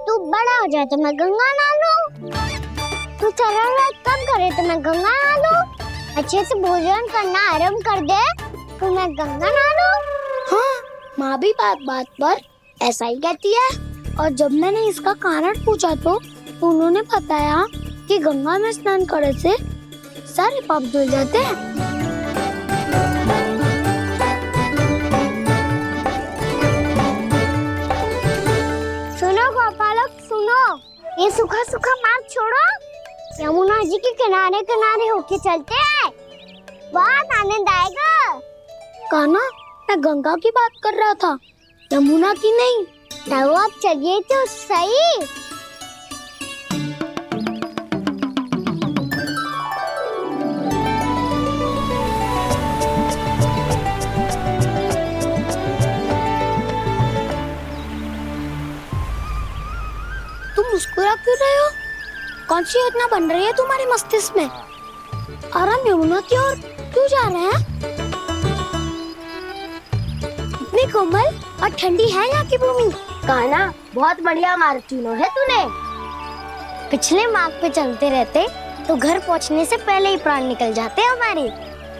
तू बड़ा हो जाए तो मैं गंगा नहा लूं, तू चरण व्रत कब करे तो मैं गंगा नहा लूं, अच्छे से भोजन करना आरंभ कर दे तो मैं गंगा नहा लूं। हाँ, माँ भी बात बात पर ऐसा ही कहती है। और जब मैंने इसका कारण पूछा तो उन्होंने बताया कि गंगा में स्नान करने से सारे पाप धुल जाते हैं। सुनो गोपालक, सुनो, ये सूखा सूखा मार्ग छोड़ो, यमुना जी के किनारे किनारे होके चलते हैं, बहुत आनंद आएगा। कान्हा, मैं गंगा की बात कर रहा था, यमुना की नहीं। तो आप चलिए तो सही। तुम मुस्कुरा क्यों रहे हो? कौन सी योजना बन रही है तुम्हारे मस्तिष्क में? और हम यमुना की ओर क्यों जा रहे हैं? इतनी कोमल और ठंडी है यहाँ की भूमि। कान्हा, बहुत बढ़िया मार्ग चुना है तूने। पिछले मार्ग पे चलते रहते तो घर पहुँचने से पहले ही प्राण निकल जाते हमारे।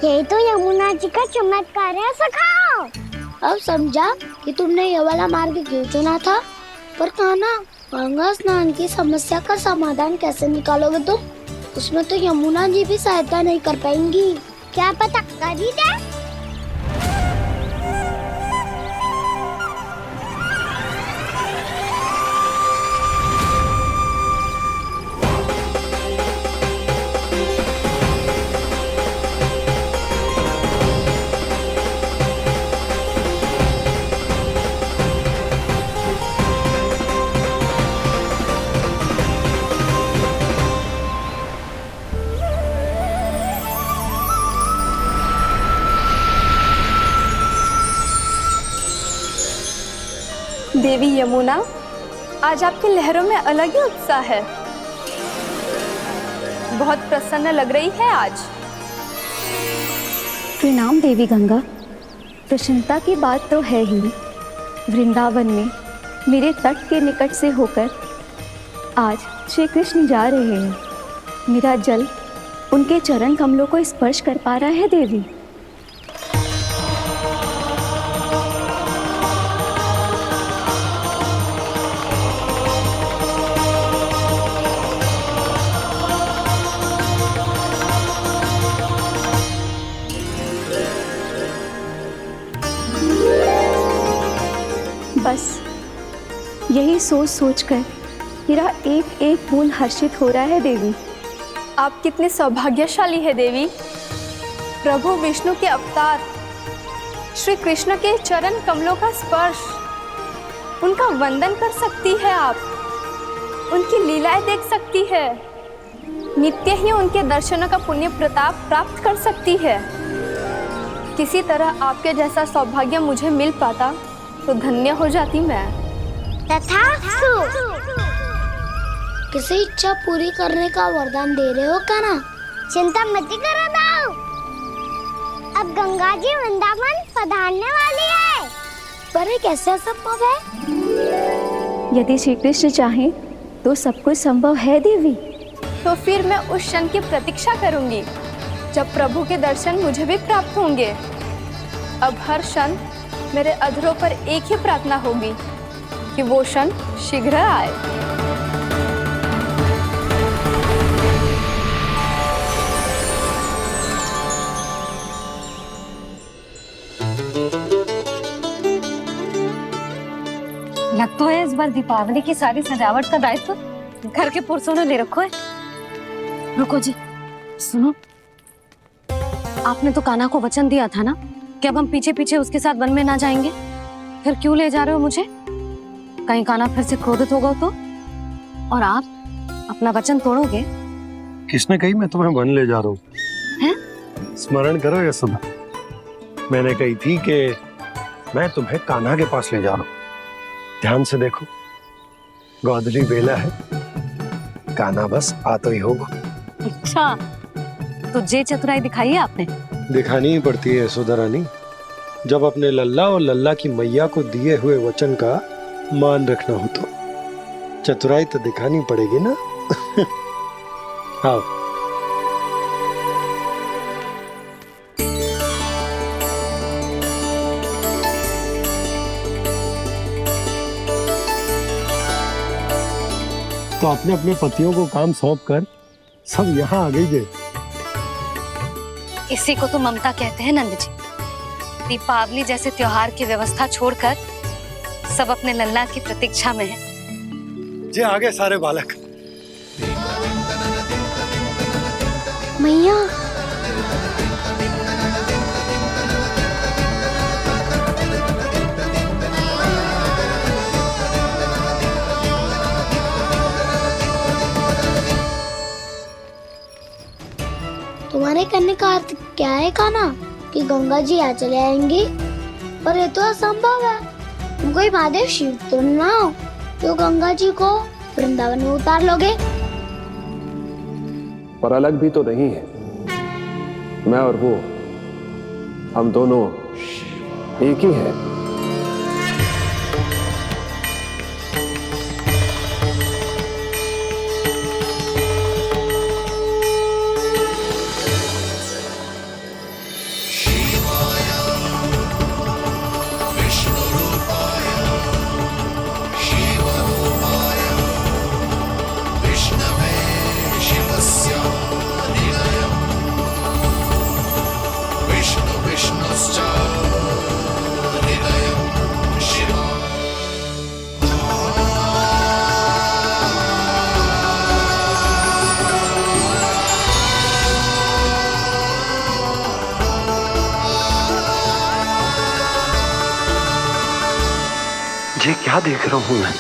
यही तो यमुना जी का चमत्कार है सखाओ। अब समझा कि तुमने ये वाला मार्ग क्यों चुना था। पर कान्हा, गंगा स्नान की समस्या का समाधान कैसे निकालोगे तुम? उसमें तो यमुना जी भी सहायता नहीं कर पाएंगी। क्या पता कर ही दे। देवी यमुना, आज आपकी लहरों में अलग ही उत्साह है। बहुत प्रसन्न लग रही है आज। प्रणाम देवी गंगा। प्रसन्नता की बात तो है ही। वृंदावन में मेरे तट के निकट से होकर आज श्री कृष्ण जा रहे हैं। मेरा जल उनके चरण कमलों को स्पर्श कर पा रहा है देवी। बस यही सोच सोचकर मेरा एक एक फूल हर्षित हो रहा है देवी। आप कितने सौभाग्यशाली है देवी। प्रभु विष्णु के अवतार श्री कृष्ण के चरण कमलों का स्पर्श, उनका वंदन कर सकती है आप, उनकी लीलाएं देख सकती है, नित्य ही उनके दर्शनों का पुण्य प्रताप प्राप्त कर सकती है। किसी तरह आपके जैसा सौभाग्य मुझे मिल पाता तो धन्य हो जाती मैं। किसी इच्छा पूरी करने का वरदान दे रहे हो कान्हा? चिंता मत करो दाऊ, अब गंगा जी वृंदावन पधारने वाली है। पर ये कैसे संभव है? यदि श्री कृष्ण चाहें तो सब कुछ संभव है देवी। तो फिर मैं उस क्षण की प्रतीक्षा करूंगी जब प्रभु के दर्शन मुझे भी प्राप्त होंगे। अब हर क्षण मेरे अधरों पर एक ही प्रार्थना होगी कि वो क्षण शीघ्र आए। लग तो है इस बार दीपावली की सारी सजावट का दायित्व घर के पुरुषों ने ले रखो है। रुको जी, सुनो, आपने तो कान्हा को वचन दिया था ना कि अब हम पीछे पीछे उसके साथ वन में ना जाएंगे, फिर क्यों ले जा रहे हो मुझे? कहीं कान्हा फिर से क्रोधित होगा तो? और आप अपना वचन तोड़ोगे? किसने कही मैं तुम्हें वन ले जा रहा हूँ? हैं? स्मरण करो यशोदा, मैंने कही थी कि मैं तुम्हें कान्हा के पास ले जा रहा हूँ। ध्यान से देखो, गोधली बेला है, कान्हा बस आ तो ही होगा। अच्छा, तो जे चतुराई दिखाई है आपने? दिखानी ही पड़ती है यशोदा रानी, जब अपने लल्ला और लल्ला की मैया को दिए हुए वचन का मान रखना हो तो चतुराई तो दिखानी पड़ेगी ना। हाँ, तो अपने अपने पतियों को काम सौंप कर सब यहाँ आ गई है। इसी को तो ममता कहते हैं नंद जी। दीपावली जैसे त्योहार की व्यवस्था छोड़कर सब अपने लल्ला की प्रतीक्षा में हैं। जे आगे सारे बालक। मैया, तुम्हारे कहने का अर्थ क्या है कान्हा? कि गंगा जी आ चले आएंगी? पर ये तो असंभव है। तुम कोई महादेव शिव तो ना हो तो गंगा जी को वृंदावन में उतार लोगे? पर अलग भी तो नहीं है। मैं और वो, हम दोनों एक ही हैं। ये क्या देख रहा हूँ मैं?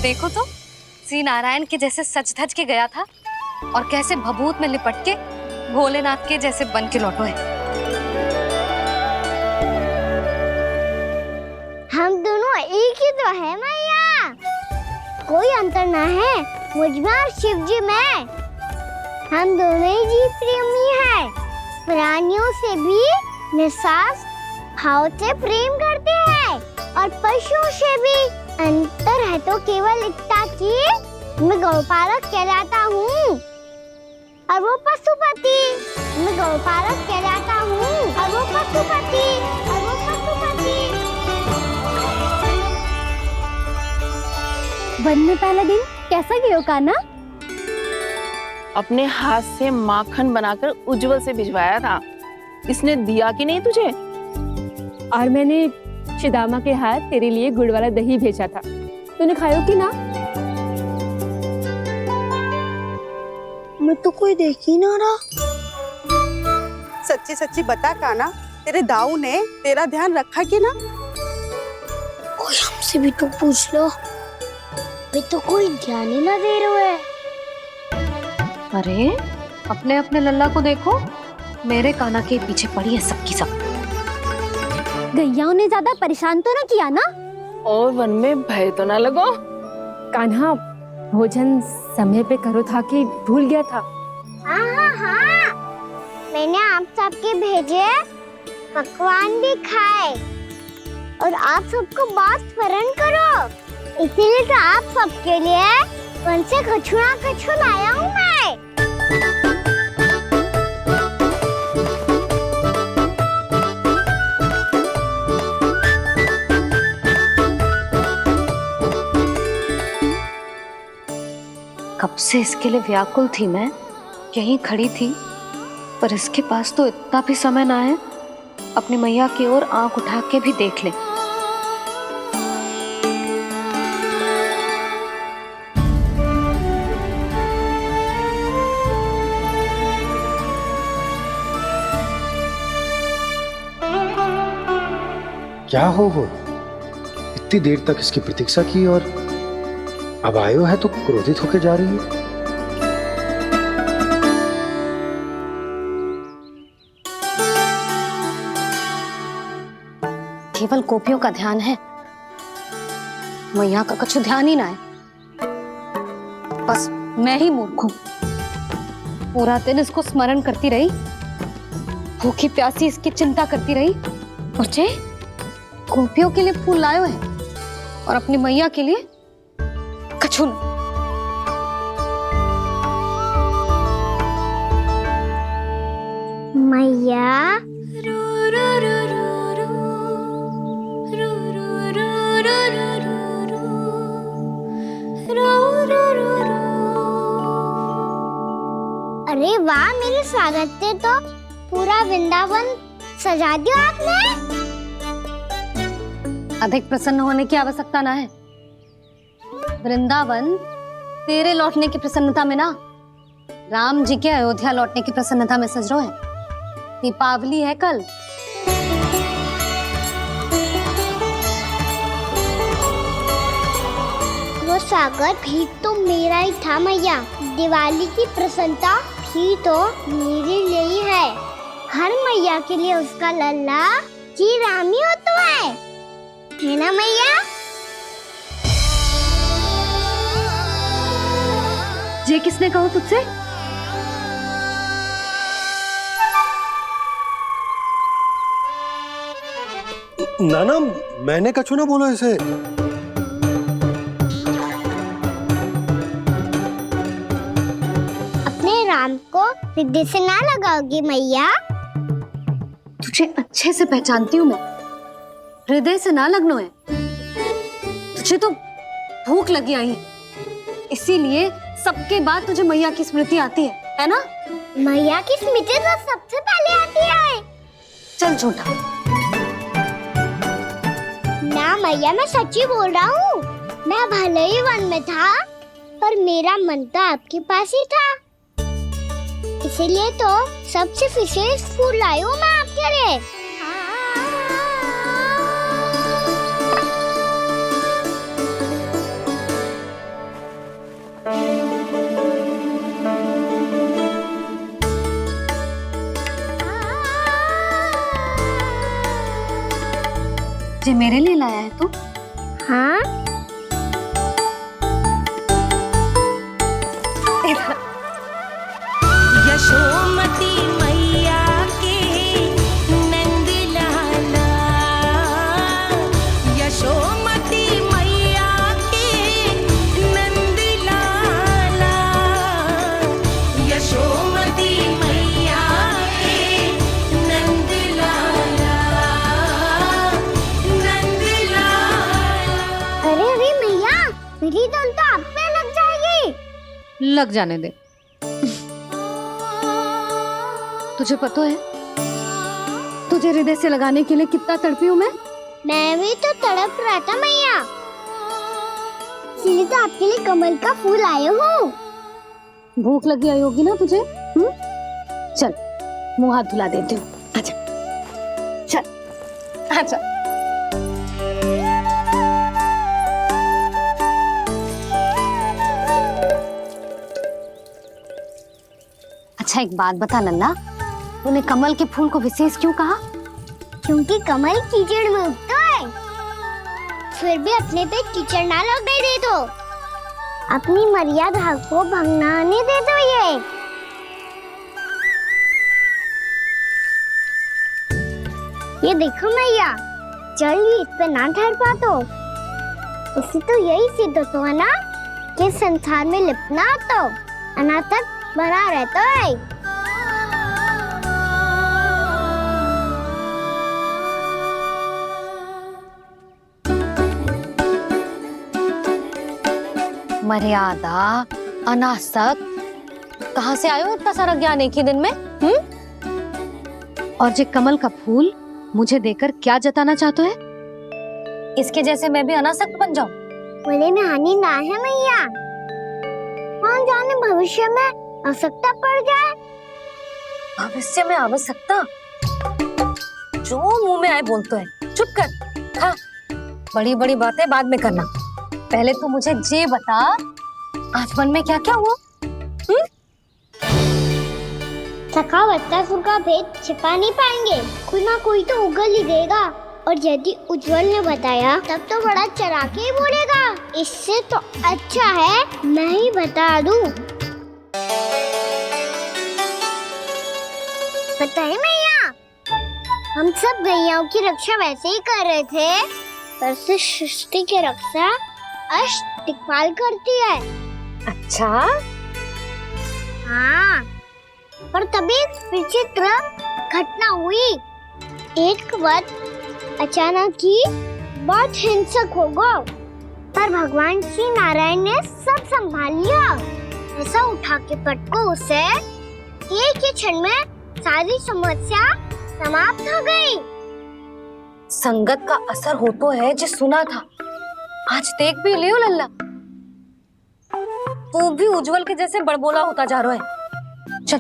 देखो तो, श्री नारायण के जैसे सच धज के गया था और कैसे भभूत में लिपट के भोलेनाथ के जैसे बन के लौटो है। हम दोनों एक ही तो है मैया, कोई अंतर ना है मुझ में और शिव जी में। हम दोनों ही जीव प्रेमी हैं, प्राणियों से भी निस्वार्थ भाव से प्रेम करते हैं और पशुओं से भी। अंतर है तो केवल इतना कि मैं गौपालक कहलाता हूँ और वो पशुपति। मैं गौपालक कहलाता हूँ और वो पशुपति। वन में पहला दिन कैसा गया कान्हा? अपने हाथ से माखन बनाकर उज्जवल से भिजवाया था। इसने दिया कि नहीं तुझे? और मैंने शिदामा के हाथ तेरे लिए गुड़ वाला दही भेजा था, तूने खाया कि ना? मैं तो कोई देख ही ना रहा। सच्ची सच्ची बता कान्हा, तेरे दाऊ ने तेरा ध्यान रखा कि ना? कोई हमसे भी तो पूछ लो। पे तो कोई ध्यान ही ना दे रहा है। अरे अपने अपने लल्ला को देखो, मेरे कान्हा के पीछे पड़ी है सबकी सब। गैया ने ज्यादा परेशान तो ना किया ना? और वन में भय तो ना लगो? कान्हा भोजन समय पे करो था कि भूल गया था? हाँ, मैंने आप सबके भेजे पकवान भी खाए और आप सबको बात स्मरण करो, इसीलिए तो आप सबके लिए वन से कछुआ कछु लाया हूँ मैं। कब से इसके लिए व्याकुल थी मैं, यहीं खड़ी थी, पर इसके पास तो इतना भी समय ना है अपनी मैया की ओर आंख उठा के भी देख ले। क्या हो वो? इतनी देर तक इसकी प्रतीक्षा की और अब आयो है तो क्रोधित होकर जा रही है। केवल गोपियों का ध्यान है, मैया का कुछ ध्यान ही ना है। बस मैं ही मूर्ख हूं, पूरा दिन इसको स्मरण करती रही, भूखी प्यासी इसकी चिंता करती रही, और जे गोपियों के लिए फूल लायो है और अपनी मैया के लिए कछु न। मैया अरे वाह, मेरे स्वागत से तो पूरा वृंदावन सजा दिया आपने। अधिक प्रसन्न होने की आवश्यकता ना है। वृंदावन तेरे लौटने की प्रसन्नता में ना, राम जी के अयोध्या लौटने की प्रसन्नता में सज रहे हैं। दीपावली है कल। वो स्वागत भी तो मेरा ही था मैया। दिवाली की प्रसन्नता भी तो मेरे लिए ही है। हर मैया के लिए उसका लल्ला जी राम ही होता है ना मैया? ये किसने कहा तुझसे? नाना, मैंने कछु ना बोला इसे। अपने राम को हृदय से ना लगाओगी मैया? तुझे अच्छे से पहचानती हूँ मैं, हृदय से ना लगनो है। तुझे तो भूख लगी आई है, इसीलिए सबके बाद तुझे मैया की स्मृति आती है ना? मैया की स्मृति तो सबसे पहले आती है। चल झूठा। ना मैया, मैं सच्ची बोल रहा हूँ। मैं भले ही वन में था, पर मेरा मन तो आपके पास ही था, इसीलिए तो सबसे विशेष फूल लाई हूँ मैं आपके लिए। ये मेरे लिए लाया है तू? हाँ। यशोमती मैया के नंद लाला, यशोमती मैया के नंद लाला, यशोमती मैया के नंद लाला, नंद लाला। अरे अरे मैया, मेरी धुन तो आप पे लग जाएगी। लग जाने दे। तुझे पता है तुझे हृदय से लगाने के लिए कितना तड़पी हूँ मैं? मैं भी तो तड़प रहा था मैया, इसलिए तो आपके लिए कमल का फूल आया हूँ। भूख लगी आई होगी ना तुझे? चल मुंह हाथ धुला देती हूँ, आजा। चल आजा। अच्छा एक बात बता लल्ला, तूने कमल के फूल को विशेष क्यों कहा? क्योंकि कमल कीचड़ में उगता है, फिर भी अपने पे कीचड़ ना लगने दे दो, अपनी मर्यादा को भंगना नहीं दे दो। ये देखो मैया, जल इस पे ना ठहर पा तो इसी तो यही सिद्ध होता है ना कि संसार में लिपना तो अनाथक बना रहता है। मर्यादा, अनासक, कहाँ से आयो इतना सारा ज्ञान एक ही दिन में? और जे कमल का फूल मुझे देकर क्या जताना चाहते है? इसके जैसे मैं भी अनासक्त बन जाऊं? बोले में हानि ना है मैया, कौन जाने भविष्य में आवश्यकता पड़ जाए। भविष्य में आवश्यकता? जो मुंह में आए बोलते हैं, चुप कर। हाँ, बड़ी बड़ी बातें बाद में करना, पहले तू मुझे ये बता आज मन में क्या क्या हुआ? सखा वत्सासुर का भेद छिपा नहीं पाएंगे, कोई ना कोई तो उगल ही देगा, और यदि उज्जवल ने बताया तब तो बड़ा चला के ही बोलेगा। इससे तो अच्छा है मैं ही बता दूं। बताइए मैया, हम सब गैयाओं की रक्षा वैसे ही कर रहे थे, पर से सृष्टि की रक्षा अष्ट दिक्पाल करती है। अच्छा? हाँ, पर तभी विचित्र घटना हुई। एक वक्त अचानक ही बहुत हिंसक हो गया, पर भगवान श्री नारायण ने सब संभाल लिया। ऐसा उठा के पटको उसे, एक ही क्षण में सारी समस्या समाप्त हो गई। संगत का असर हो तो है जो सुना था, आज देख भी लियो लल्ला, तू भी उज्जवल के जैसे बड़बोला होता जा रहा है। चल।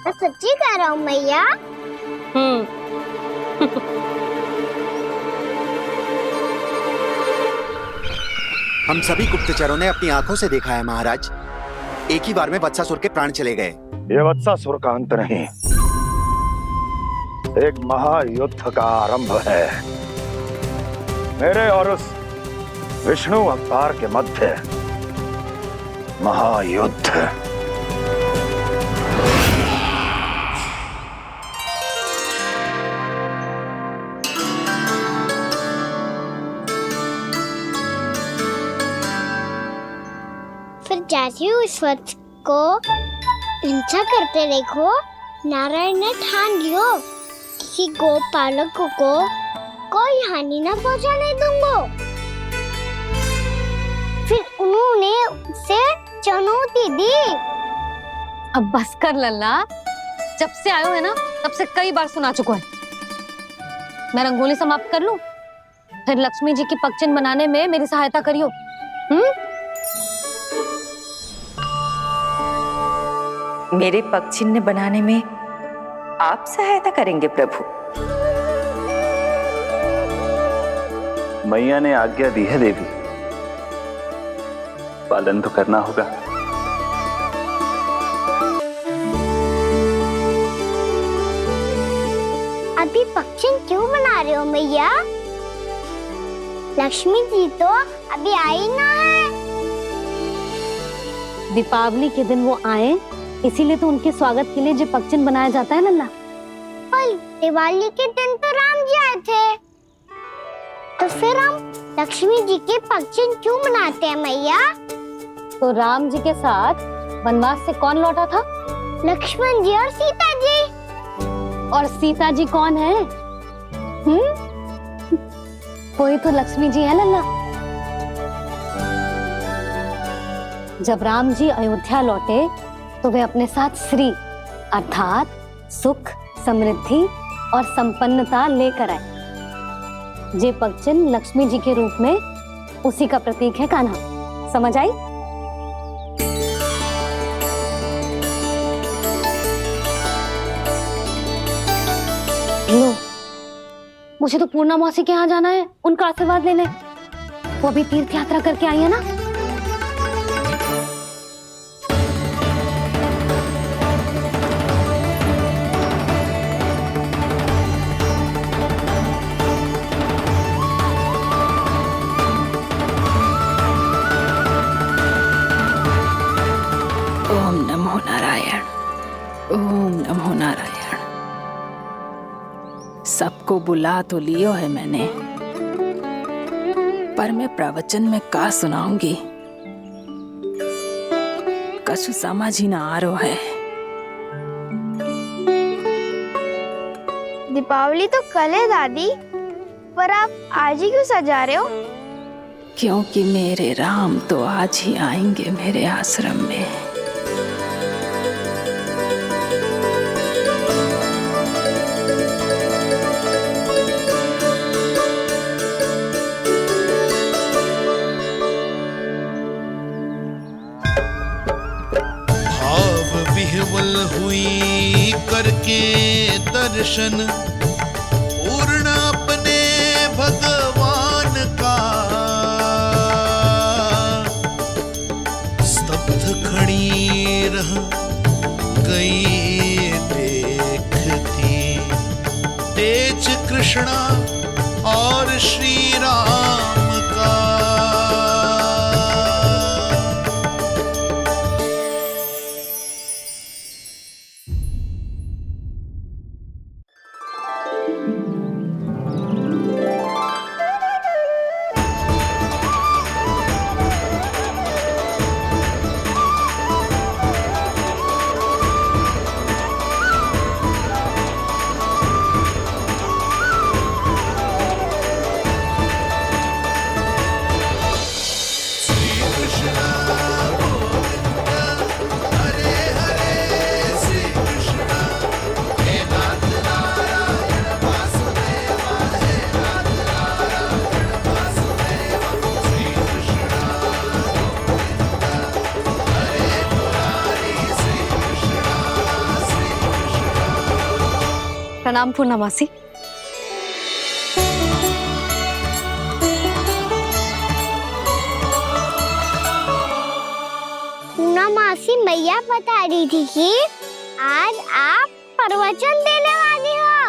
मैं सच्ची कह रहा हूँ मैया। हम सभी गुप्तचरों ने अपनी आंखों से देखा है महाराज, एक ही बार में वत्सासुर के प्राण चले गए। ये वत्सासुर का अंत नहीं, एक महायुद्ध का आरंभ है, मेरे और उस विष्णु अवतार के मध्य महायुद्ध। फिर जैसे ही उस वक्त को हिंसा करते देखो, नारायण ने ठान लियो किसी गोपालक को कोई हानि न पहुंचाने दूंगा। फिर उन्होंने उसे चुनौती दी। अब बस कर लल्ला, जब से आयो है ना तब से कई बार सुना चुका है। मैं रंगोली समाप्त कर लूं, फिर लक्ष्मी जी की पगचिन बनाने में मेरी सहायता करियो। मेरे पगचिन्ह बनाने में आप सहायता करेंगे प्रभु? मैया ने आज्ञा दी है देवी, पालन तो करना होगा। अभी पक्षी क्यों बना रहे हो मैया? लक्ष्मी जी तो अभी आई ना है। दीपावली के दिन वो आए, इसीलिए तो उनके स्वागत के लिए जो पगचिन बनाया जाता है लल्ला। पर दिवाली के दिन तो राम जी आए थे, तो फिर हम लक्ष्मी जी के पगचिन क्यों बनाते हैं मैया? तो राम जी के साथ वनवास से कौन लौटा था? लक्ष्मण जी और सीता जी। और सीता जी कौन है? कोई तो लक्ष्मी जी है लल्ला। जब राम जी अयोध्या लौटे तो वे अपने साथ श्री अर्थात सुख, समृद्धि और संपन्नता लेकर आए। जे पगचिन लक्ष्मी जी के रूप में उसी का प्रतीक है कान्हा। समझ आई? लो, मुझे तो पूर्णा मौसी के यहाँ जाना है, उनका आशीर्वाद लेने। वो अभी तीर्थ यात्रा करके आई है ना। को बुला तो लियो है मैंने, पर मैं प्रवचन में का सुनाऊंगी, कछु समझ ही ना आ रहा है। दीपावली तो कल है दादी, पर आप आज ही क्यों सजा रहे हो? क्योंकि मेरे राम तो आज ही आएंगे मेरे आश्रम में। भाव विह्वल हुई करके दर्शन, पूर्ण अपने भगवान का, स्तब्ध खड़ी रह गई देखती तेज कृष्णा और श्री राम का। प्रणाम पूर्णमासी। पूर्णमासी मैया बता रही थी कि आज आप प्रवचन देने वाली हो।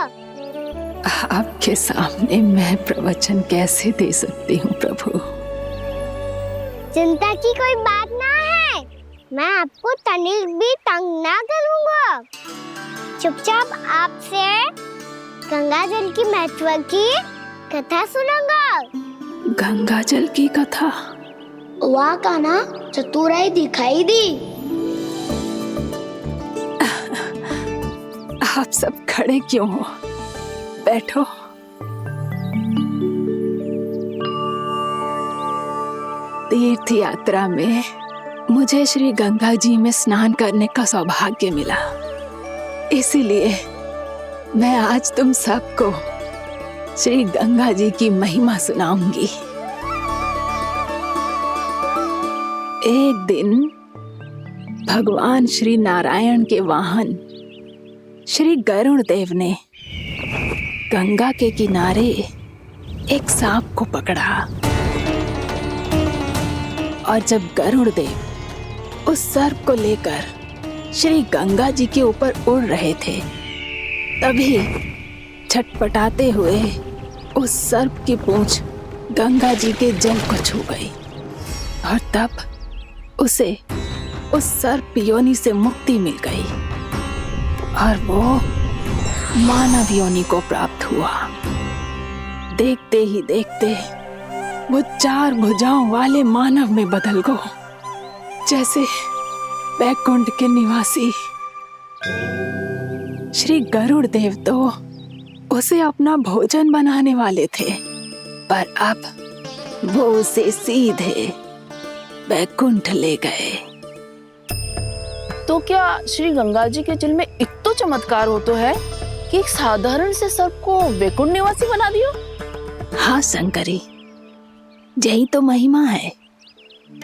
आपके सामने मैं प्रवचन कैसे दे सकती हूँ प्रभु? चिंता की कोई बात ना है, मैं आपको तनिक भी तंग ना करूँगा। चुपचाप आपसे गंगा जल की महत्व की कथा सुनूंगा। गंगा जल की कथा? वाह कान्हा, चतुराई दिखाई दी। आप सब खड़े क्यों हो? बैठो। तीर्थ यात्रा में मुझे श्री गंगा जी में स्नान करने का सौभाग्य मिला, इसीलिए मैं आज तुम सबको श्री गंगा जी की महिमा सुनाऊंगी। एक दिन भगवान श्री नारायण के वाहन श्री गरुड़ देव ने गंगा के किनारे एक सांप को पकड़ा, और जब गरुड़ देव उस सर्प को लेकर श्री गंगा जी के ऊपर उड़ रहे थे, तभी छटपटाते हुए उस सर्प की पूंछ गंगा जी के जल को छू गई, और तब उसे उस सर्प योनि से मुक्ति मिल गई और वो मानव योनि को प्राप्त हुआ। देखते ही देखते वो 4 भुजाओं वाले मानव में बदल गया, जैसे बैकुंठ के निवासी। श्री गरुड़ देव तो उसे अपना भोजन बनाने वाले थे, पर अब वो उसे सीधे बैकुंठ ले गए। तो क्या श्री गंगा जी के जल में इतना चमत्कार हो तो है कि एक साधारण से सर्प को वैकुंठ निवासी बना दियो? हाँ शंकरी, यही तो महिमा है।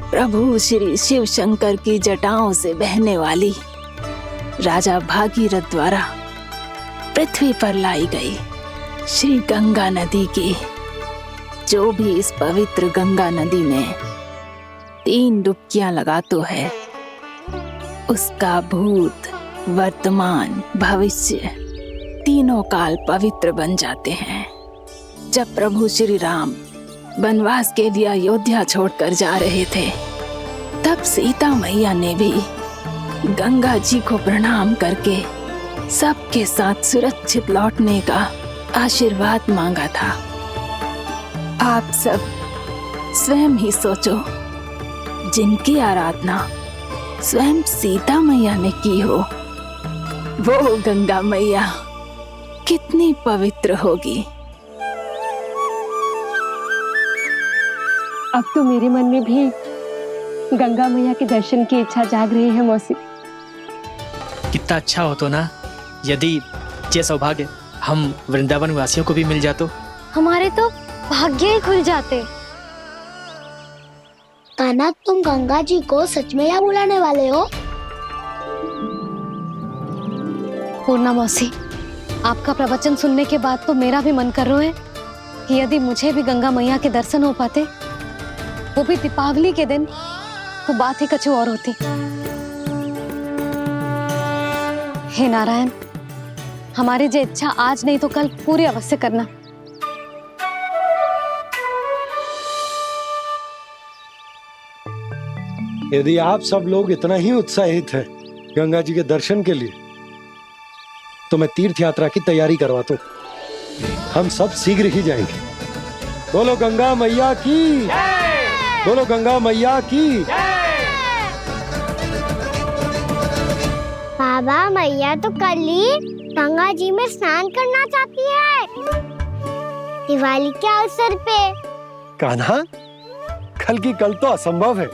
प्रभु श्री शिव शंकर की जटाओं से बहने वाली राजा भागीरथ द्वारा पृथ्वी पर लाई गई श्री गंगा नदी की, जो भी इस पवित्र गंगा नदी में 3 डुबकियां लगातो है, उसका भूत, वर्तमान, भविष्य तीनों काल पवित्र बन जाते हैं। जब प्रभु श्री राम वनवास के लिए अयोध्या छोड़कर जा रहे थे, तब सीता मैया ने भी गंगा जी को प्रणाम करके सबके साथ सुरक्षित लौटने का आशीर्वाद मांगा था। आप सब स्वयं ही सोचो, जिनकी आराधना स्वयं सीता मैया ने की हो, वो गंगा मैया कितनी पवित्र होगी। अब तो मेरे मन में भी गंगा मैया के दर्शन की इच्छा जाग रही है मौसी। कितना अच्छा हो तो ना यदि ये सौभाग्य हम वृंदावन वासियों को भी मिल जातो। हमारे तो भाग्य ही खुल जाते। कान्हा, तुम गंगा जी को सच में यहाँ बुलाने वाले हो? पूर्णा मौसी, आपका प्रवचन सुनने के बाद तो मेरा भी मन कर रहा है कि यदि मुझे भी गंगा मैया के दर्शन हो पाते, वो भी दीपावली के दिन, तो बात ही कुछ और होती। हे नारायण, हमारी जो इच्छा आज नहीं तो कल पूरी अवश्य करना। यदि आप सब लोग इतना ही उत्साहित हैं गंगा जी के दर्शन के लिए, तो मैं तीर्थ यात्रा की तैयारी करवाता हूँ। हम सब शीघ्र ही जाएंगे। बोलो गंगा मैया की, बोलो गंगा मैया की। बाबा, मैया तो कल ही गंगा जी में स्नान करना चाहती है, दिवाली के अवसर पे। कान्हा, कल की कल तो असंभव है,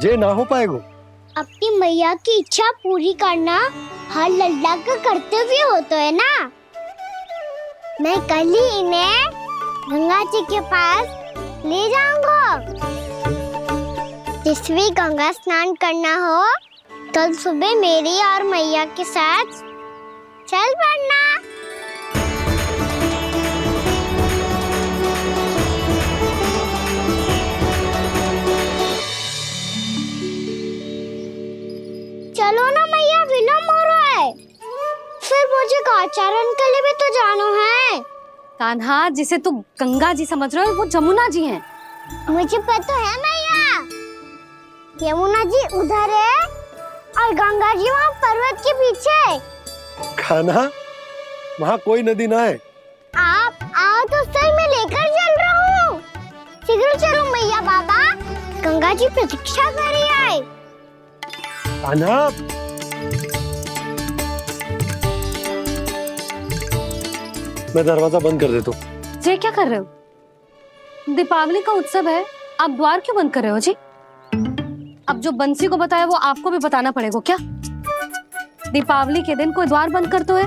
जे ना हो पाएगा। अपनी मैया की इच्छा पूरी करना हर लल्ला का कर्तव्य होता है ना। मैं कल ही इन्हें गंगा जी के पास ले जाऊंगा। जिस भी गंगा स्नान करना हो, कल सुबह मेरी और मैया के साथ चल पड़ना। चलो ना मैया, विलम्ब हो रहा है। फिर मुझे काचारण के लिए भी तो जाना है। कान्हा, जिसे तू गंगा जी समझ रहे हो, वो जमुना जी हैं। मुझे पता है मैया, यमुना जी उधर है और गंगा जी वहाँ पर्वत के पीछे। कान्हा, वहाँ कोई नदी ना है। आप आओ तो सही, मैं लेकर चल रहा हूँ। शीघ्र चलो मैया। बाबा, गंगा जी प्रतीक्षा कर रही है। कान्हा, मैं दरवाजा बंद कर देता हूँ। जी क्या कर रहे हो? दीपावली का उत्सव है, आप द्वार क्यों बंद कर रहे हो जी? अब जो बंसी को बताया वो आपको भी बताना पड़ेगा क्या? दीपावली के दिन कोई द्वार बंद कर तो है,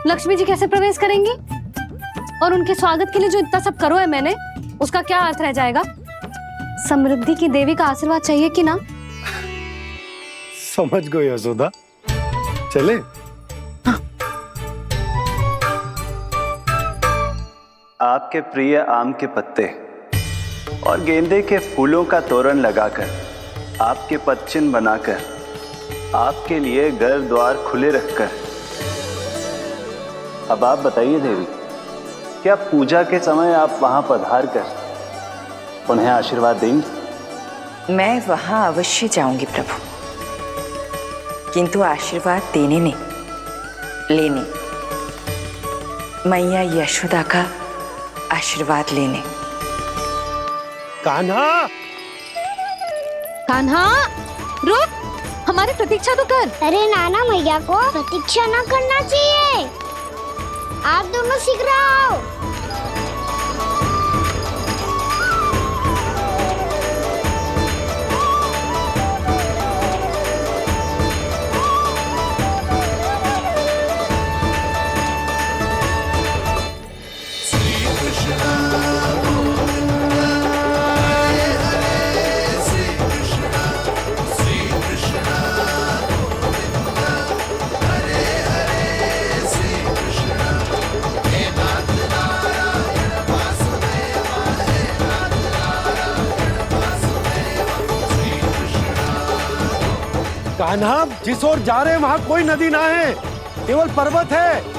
लक्ष्मी जी कैसे प्रवेश करेंगी? और उनके स्वागत के लिए जो इतना सब करो है मैंने, उसका क्या अर्थ रह जाएगा? समृद्धि की देवी का आशीर्वाद चाहिए कि ना? समझ गई यशोदा, चले। आपके प्रिय आम के पत्ते और गेंदे के फूलों का तोरण लगाकर, आपके पदचिन्ह बनाकर, आपके लिए घर द्वार खुले रखकर, अब आप बताइए देवी, क्या पूजा के समय आप वहां पधार कर उन्हें आशीर्वाद देंगी? मैं वहां अवश्य जाऊंगी प्रभु, किंतु आशीर्वाद देने नहीं, लेने, मैया यशोदा का आशीर्वाद लेने। कान्हा, कान्हा, रुक, हमारी प्रतीक्षा तो कर। अरे नाना, मैया को प्रतीक्षा ना करना चाहिए। आप दोनों शीघ्र आओ। कान्हा, जिस ओर जा रहे हैं वहाँ कोई नदी ना है, केवल पर्वत है।